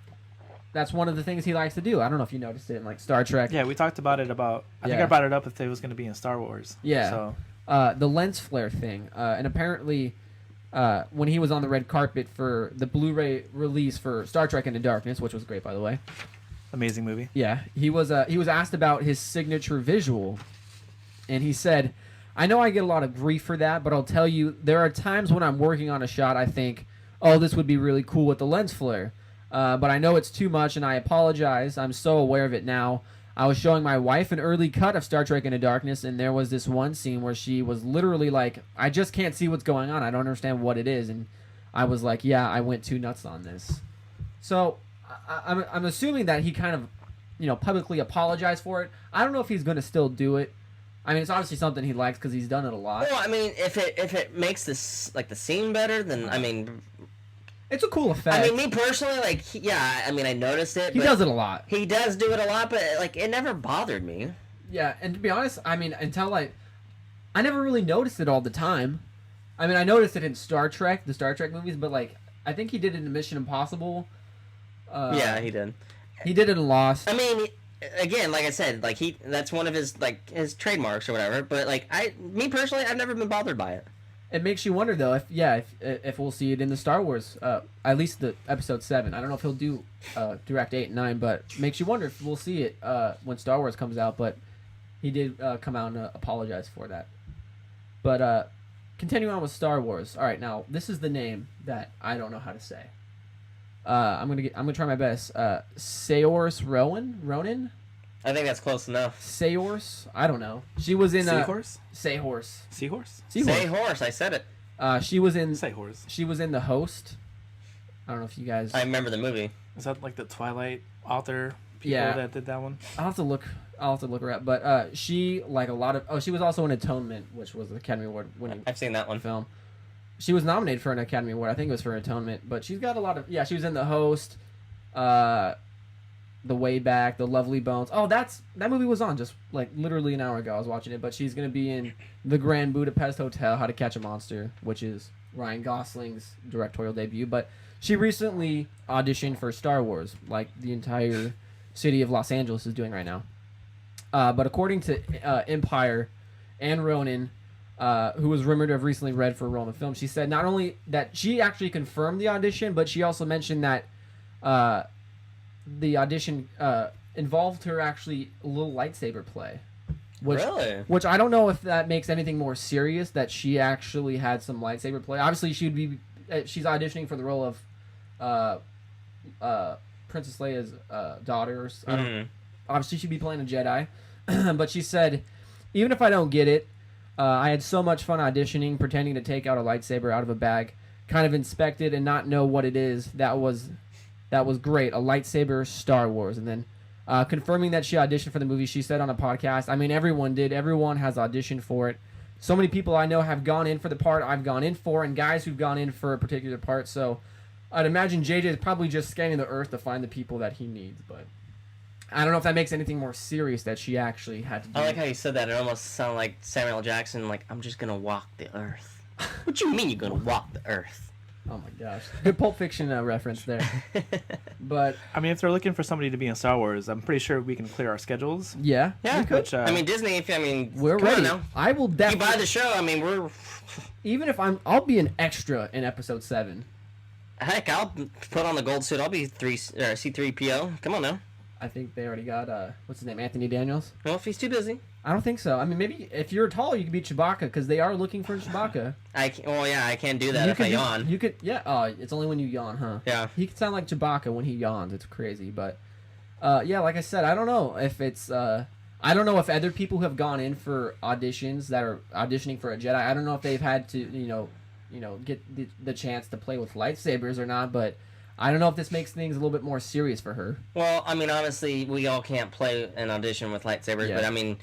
That's one of the things he likes to do. I don't know if you noticed it in like Star Trek. Yeah, we talked about it. I think Yeah. I brought it up if it was going to be in Star Wars. Yeah. So The lens flare thing, and apparently, when he was on the red carpet for the Blu-ray release for Star Trek Into Darkness, which was great by the way. amazing movie. Yeah, he was asked about his signature visual, and he said, "I know I get a lot of grief for that, but I'll tell you, there are times when I'm working on a shot, I think, oh, this would be really cool with the lens flare. But I know it's too much, and I apologize. I'm so aware of it now. I was showing my wife an early cut of Star Trek Into Darkness, and there was this one scene where she was literally like, I just can't see what's going on. I don't understand what it is. And I was like, yeah, I went too nuts on this. So I'm assuming that he kind of, publicly apologized for it. I don't know if he's going to still do it. I mean, it's obviously something he likes because he's done it a lot. Well, I mean, if it makes this like the scene better, then I mean. It's a cool effect. I mean, me personally, like, I mean, I noticed it. He but does it a lot. He does do it a lot, but like, it never bothered me. Yeah, and to be honest, I mean, until I never really noticed it all the time. I mean, I noticed it in Star Trek, the Star Trek movies, but like, I think he did it in Mission Impossible. Yeah, he did. He did it in Lost. I mean, again, like I said, like that's one of his like his trademarks or whatever. But like, me personally, I've never been bothered by it. It makes you wonder though if we'll see it in the Star Wars, at least the episode 7. I don't know if he'll do direct 8 and 9, but makes you wonder if we'll see it when Star Wars comes out. But he did come out and apologize for that. But continuing on with Star Wars. All right, now this is the name that I don't know how to say. I'm gonna try my best. Saoirse Ronan. I think that's close enough. Saoirse. I don't know. She was in Seahorse? Seahorse. Seahorse? Say horse. I said it. She was in. Say horse. She was in The Host. I don't know if you guys. I remember the movie. Is that like the Twilight author people Yeah. that did that one? I'll have to look her up. But she like a lot of. Oh, she was also in Atonement, which was an Academy Award winning I've seen that one. film. She was nominated for an Academy Award. I think it was for Atonement. But she's got a lot of. Yeah, she was in The Host. The Way Back, The Lovely Bones. Oh, that movie was on just like literally an hour ago. I was watching it, but she's gonna be in The Grand Budapest Hotel, How to Catch a Monster, which is Ryan Gosling's directorial debut. But she recently auditioned for Star Wars, like the entire city of Los Angeles is doing right now. But according to Empire, Anne Ronan, who was rumored to have recently read for a role in the film, she said not only that she actually confirmed the audition, but she also mentioned that the audition involved her actually a little lightsaber play. Really? Which I don't know if that makes anything more serious, that she actually had some lightsaber play. Obviously, she's auditioning for the role of Princess Leia's daughter. Obviously, she'd be playing a Jedi. But she said, even if I don't get it, I had so much fun auditioning, pretending to take out a lightsaber out of a bag, kind of inspect it and not know what it is. That was great. A lightsaber, Star Wars. And then confirming that she auditioned for the movie, she said on a podcast, I mean, everyone did. Everyone has auditioned for it. So many people I know have gone in for the part I've gone in for, and guys who've gone in for a particular part. So I'd imagine JJ is probably just scanning the earth to find the people that he needs. But I don't know if that makes anything more serious that she actually had to do. I like how you said that. It almost sounded like Samuel L. Jackson, like, I'm just going to walk the earth. What you mean you're going to walk the earth? Oh my gosh. Good Pulp Fiction reference there. But I mean, if they're looking for somebody to be in Star Wars, I'm pretty sure we can clear our schedules. yeah, Yeah, we could. Which, I mean, Disney, We're come on ready. now. I will You definitely. buy the show, I mean, we're... Even if I'll be an extra in episode 7. Heck, I'll put on the gold suit. I'll be C3PO. Come on now. I think they already got what's his name, Anthony Daniels. Well, if he's too busy. I don't think so. I mean, maybe if you're tall, you could be Chewbacca because they are looking for Chewbacca. I can't do that if I yawn. You could, yeah. Oh, it's only when you yawn, huh? Yeah. He could sound like Chewbacca when he yawns. It's crazy, but yeah, like I said, I don't know if it's. I don't know if other people who have gone in for auditions that are auditioning for a Jedi. I don't know if they've had to, get the chance to play with lightsabers or not, but. I don't know if this makes things a little bit more serious for her. Well, I mean, honestly, we all can't play an audition with lightsabers, Yeah. but I mean,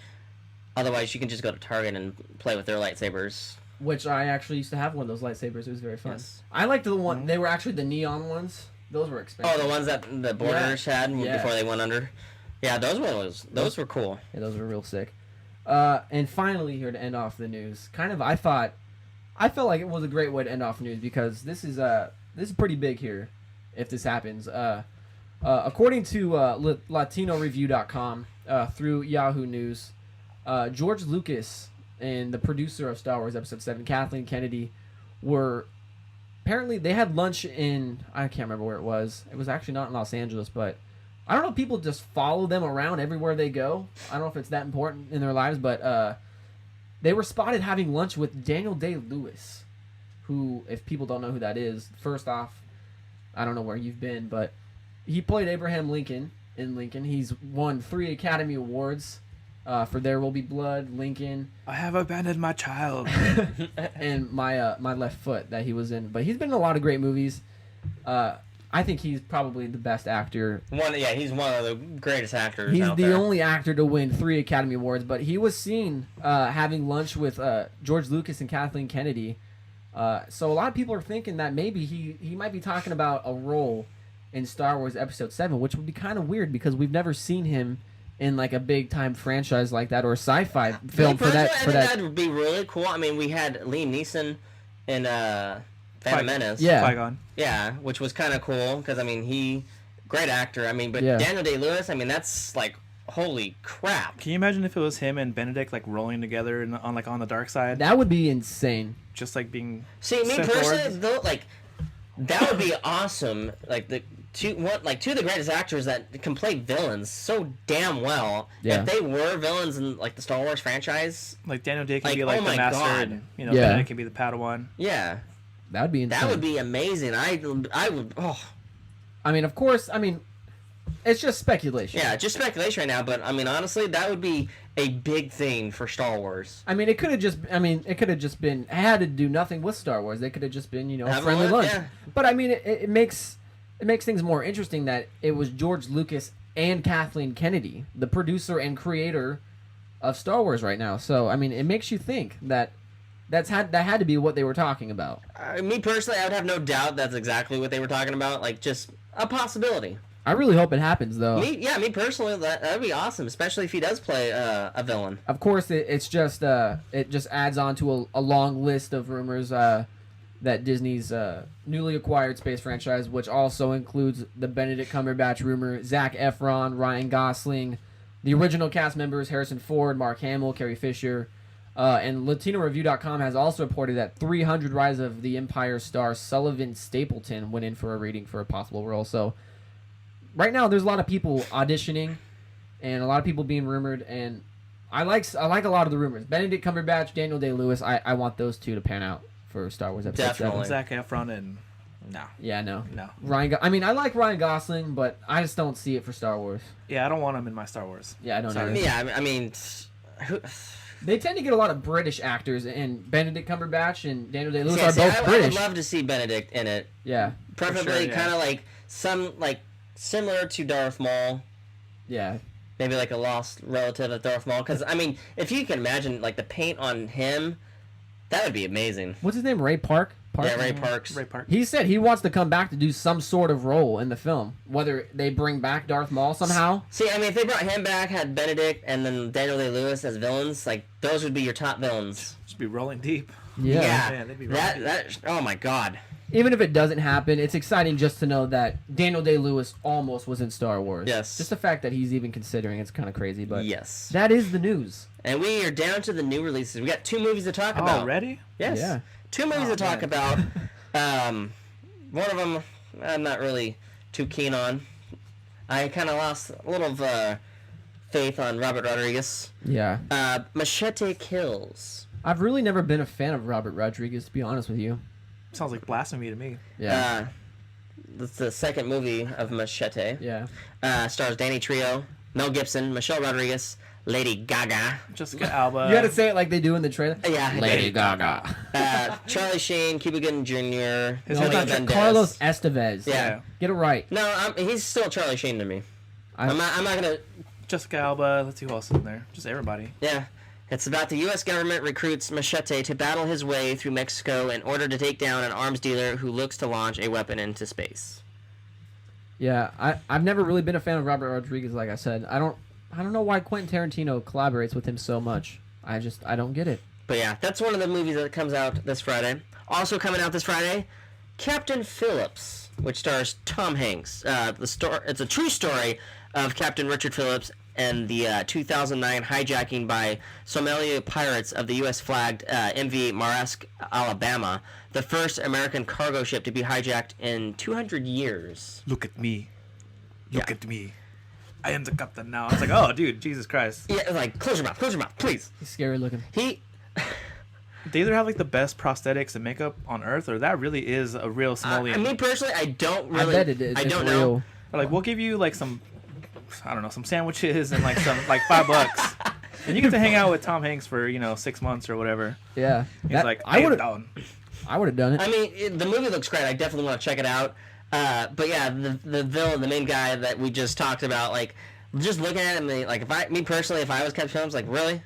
otherwise you can just go to Target and play with their lightsabers. Which I actually used to have one of those lightsabers. It was very fun. Yes. I liked the one. They were actually the neon ones. Those were expensive. Oh, the ones that the borders had Yeah. before they went under. Yeah, those were cool. Yeah, those were real sick. And finally, here to end off the news, I felt like it was a great way to end off news because this is pretty big here. If this happens, according to LatinoReview.com through Yahoo News, George Lucas and the producer of Star Wars Episode 7, Kathleen Kennedy, apparently they had lunch in, I can't remember where it was. It was actually not in Los Angeles, but I don't know if people just follow them around everywhere they go. I don't know if it's that important in their lives, but they were spotted having lunch with Daniel Day-Lewis, who, if people don't know who that is, first off, I don't know where you've been, but he played Abraham Lincoln in Lincoln. He's won 3 Academy Awards for There Will Be Blood, Lincoln, I have abandoned my child. and my Left Foot that he was in. But he's been in a lot of great movies. I think he's probably the best actor. He's one of the greatest actors He's out the there. only actor to win 3 Academy Awards, but he was seen having lunch with George Lucas and Kathleen Kennedy. So a lot of people are thinking that maybe he might be talking about a role in Star Wars Episode 7, which would be kind of weird because we've never seen him in like a big time franchise like that or a sci-fi film for that. I think that would be really cool. I mean, we had Liam Neeson in Phantom Menace. Yeah. Qui-Gon. Yeah, which was kind of cool because I mean great actor. I mean, but Yeah. Daniel Day-Lewis, I mean, that's like holy crap. Can you imagine if it was him and Benedict like rolling together on the dark side, That would be insane. just like being See, me Sith personally, Lords? though, like that would be awesome. Like two of the greatest actors that can play villains so damn well. Yeah. If they were villains in like the Star Wars franchise, like Daniel Day can Like, be like oh the my master, God. and Yeah. Benedict can be the Padawan. yeah, That would be insane. that would be amazing. I would. Oh, I mean, of course. I mean, it's just speculation. yeah, just speculation right now. But I mean, honestly, that would be a big thing for Star Wars. I mean, it could have just. I mean, it could have just been. It had to do nothing with Star Wars. They could have just been, Have friendly a lunch. lunch, yeah. But I mean, it makes things more interesting that it was George Lucas and Kathleen Kennedy, the producer and creator of Star Wars, right now. So I mean, it makes you think that that had to be what they were talking about. Me personally, I would have no doubt that's exactly what they were talking about. Like just a possibility. I really hope it happens, though. Me personally, that'd be awesome, especially if he does play a villain. Of course, it just adds on to a long list of rumors that Disney's newly acquired space franchise, which also includes the Benedict Cumberbatch rumor, Zac Efron, Ryan Gosling, the original cast members Harrison Ford, Mark Hamill, Carrie Fisher, and LatinoReview.com has also reported that 300 Rise of the Empire star Sullivan Stapleton went in for a reading for a possible role. So right now, there's a lot of people auditioning, and a lot of people being rumored, and I like a lot of the rumors. Benedict Cumberbatch, Daniel Day-Lewis, I want those two to pan out for Star Wars Episode 7. Zac Efron and... No. Yeah, no. No. I like Ryan Gosling, but I just don't see it for Star Wars. Yeah, I don't want him in my Star Wars. Yeah, I don't know. Yeah, I mean... They tend to get a lot of British actors, and Benedict Cumberbatch and Daniel Day-Lewis Yeah, are both British. I would love to see Benedict in it. Yeah. Preferably sure, kind of like similar to Darth Maul. Yeah. Maybe like a lost relative of Darth Maul. Because, I mean, if you can imagine, like, the paint on him, that would be amazing. What's his name? Ray Park? Yeah, Ray Parks. Ray Park. He said he wants to come back to do some sort of role in the film. Whether they bring back Darth Maul somehow. See, I mean, if they brought him back, had Benedict, and then Daniel Day-Lewis as villains, like, those would be your top villains. Just be rolling deep. Yeah. Man, they'd be rolling deep. Oh my god. Even if it doesn't happen, it's exciting just to know that Daniel Day-Lewis almost was in Star Wars. Yes. Just the fact that he's even considering it's kind of crazy, but Yes. that is the news. And we are down to the new releases. We got 2 movies to talk about. Already? Yes. Yeah. 2 movies to talk about. One of them I'm not really too keen on. I kind of lost a little of faith on Robert Rodriguez. Yeah. Machete Kills. I've really never been a fan of Robert Rodriguez, to be honest with you. Sounds like blasphemy to me. Yeah. That's the second movie of Machete. Yeah. Stars Danny Trejo, Mel Gibson, Michelle Rodriguez, Lady Gaga. Jessica Alba. You gotta say it like they do in the trailer. Yeah. Lady Gaga. Charlie Sheen, Cuba Gooding Jr. His Antonio name is Banderas. Carlos Estevez. Yeah. Get it right. No, he's still Charlie Sheen to me. I'm not gonna. Jessica Alba. Let's see who else is in there. Just everybody. Yeah. It's about the U.S. government recruits Machete to battle his way through Mexico in order to take down an arms dealer who looks to launch a weapon into space. Yeah, I've never really been a fan of Robert Rodriguez, like I said. I don't know why Quentin Tarantino collaborates with him so much. I don't get it. But yeah, that's one of the movies that comes out this Friday. Also coming out this Friday, Captain Phillips, which stars Tom Hanks. It's a true story of Captain Richard Phillips and the 2009 hijacking by Somali pirates of the U.S.-flagged MV Maersk, Alabama, the first American cargo ship to be hijacked in 200 years. Look at me. Look at me. I am the captain now. I was like, oh, dude, Jesus Christ. Yeah, like, close your mouth, please. He's scary looking. They either have like the best prosthetics and makeup on Earth, or that really is a real Somalian. I mean, personally, I don't really. I bet it is. I don't it's know. real. Or, like, we'll give you like some, I don't know, some sandwiches and like some like $5, and you get to hang out with Tom Hanks for 6 months or whatever. Yeah. He's like, I would have done. done it. I mean, the movie looks great. I definitely want to check it out. But yeah, the villain, the main guy that we just talked about, like, just looking at him, like, if I was Captain Phillips, like, really?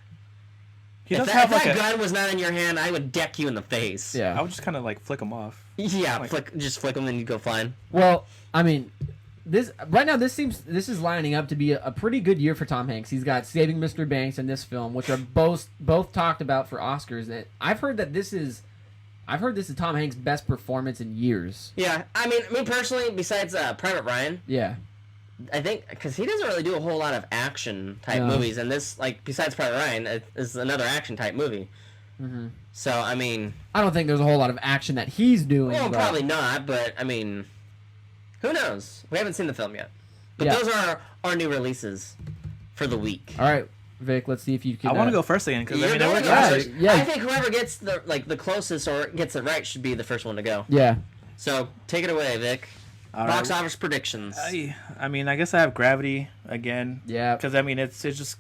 He If does that, have like gun was not in your hand, I would deck you in the face. Yeah. I would just kind of like flick him off. Yeah, Like- just flick them and you go flying. Well, I mean, this is lining up to be a pretty good year for Tom Hanks. He's got Saving Mr. Banks and this film, which are both talked about for Oscars. And I've heard this is Tom Hanks' best performance in years. Yeah, I mean, me personally, besides Private Ryan, Yeah. I think, because he doesn't really do a whole lot of action type No. movies, and this, like, besides Private Ryan, is another action type movie. Mm-hmm. So, I mean, I don't think there's a whole lot of action that he's doing. well, but- probably not, but, I mean, who knows? We haven't seen the film yet. But Yeah. those are our new releases for the week. All right, Vic. Let's see if you can. I want to go first again because I You're mean, it going works first. out. Yeah. I think whoever gets the closest or gets it right should be the first one to go. Yeah. So, take it away, Vic. All Box right. office predictions. I mean, I guess I have Gravity again. Yeah. Because I mean, it's just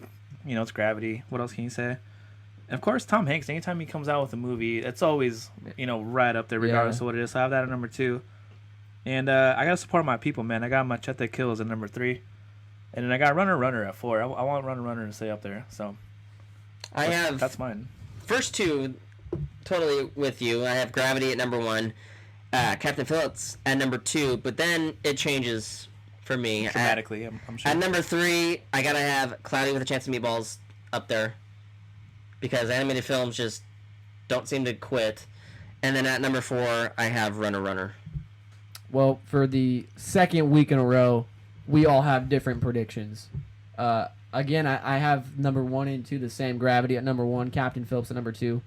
it's Gravity. What else can you say? And of course, Tom Hanks. Anytime he comes out with a movie, it's always right up there, regardless of what it is. So I have that at number 2. And I gotta support my people, man. I got Machete Kills at number 3, and then I got Runner at 4. I want Runner to stay up there. So that's mine. First 2, totally with you. I have Gravity at number 1, Captain Phillips at number 2, but then it changes for me. Dramatically, I'm sure. At number 3, I gotta have Cloudy with a Chance of Meatballs up there. Because animated films just don't seem to quit. And then at number 4, I have Runner Runner. Well, for the second week in a row, we all have different predictions. Again, I have number 1 and 2 the same. Gravity at number 1, Captain Phillips at number 2.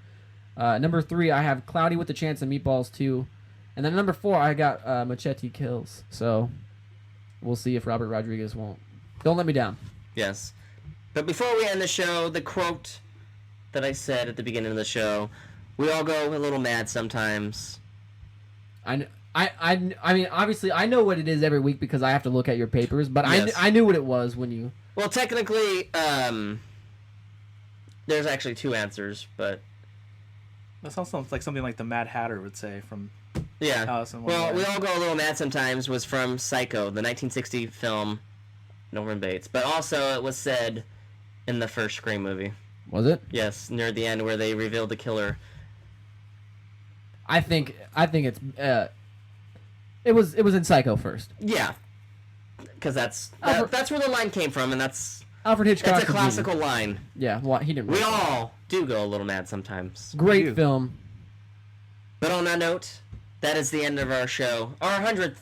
Number 3, I have Cloudy with a Chance of Meatballs 2. And then number 4, I got Machete Kills. So we'll see if Robert Rodriguez won't. Don't let me down. Yes. But before we end the show, the quote that I said at the beginning of the show, we all go a little mad sometimes. I mean, obviously, I know what it is every week because I have to look at your papers, but Yes. I knew what it was when you... Well, technically, there's actually 2 answers, but... That sounds like something like the Mad Hatter would say from Yeah. Alice in Well, Wonderland. we all go a little mad sometimes was from Psycho, the 1960 film, Norman Bates. But also it was said in the first Scream movie. Was it? Yes, near the end where they revealed the killer. I think it's... It was in Psycho first. Yeah. Because that's where the line came from, and that's Alfred Hitchcock. a classical line. Yeah, well, he didn't. We write that. all do go a little mad sometimes. Great You. film. But on that note, that is the end of our show. Our 100th.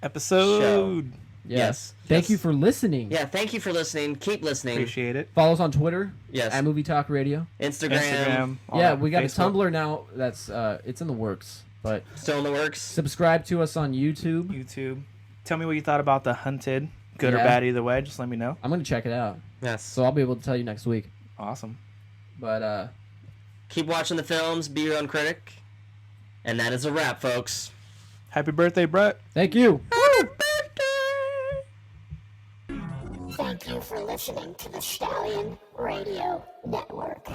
Episode. Yes. Thank Yes. you for listening. Yeah, thank you for listening. Keep listening. Appreciate it. Follow us on Twitter. Yes. At Movie Talk Radio. Instagram. all Yeah, that, we got Facebook. a Tumblr now. That's it's in the works. But Still in the works. subscribe to us on YouTube. YouTube. Tell me what you thought about The Hunted. Good or Yeah. bad either way. Just let me know. I'm gonna check it out, Yes. so I'll be able to tell you next week. Awesome. But Keep watching the films. Be your own critic. And that is a wrap, folks. Happy birthday, Brett. thank you. Thank you for listening to the Stallion Radio Network.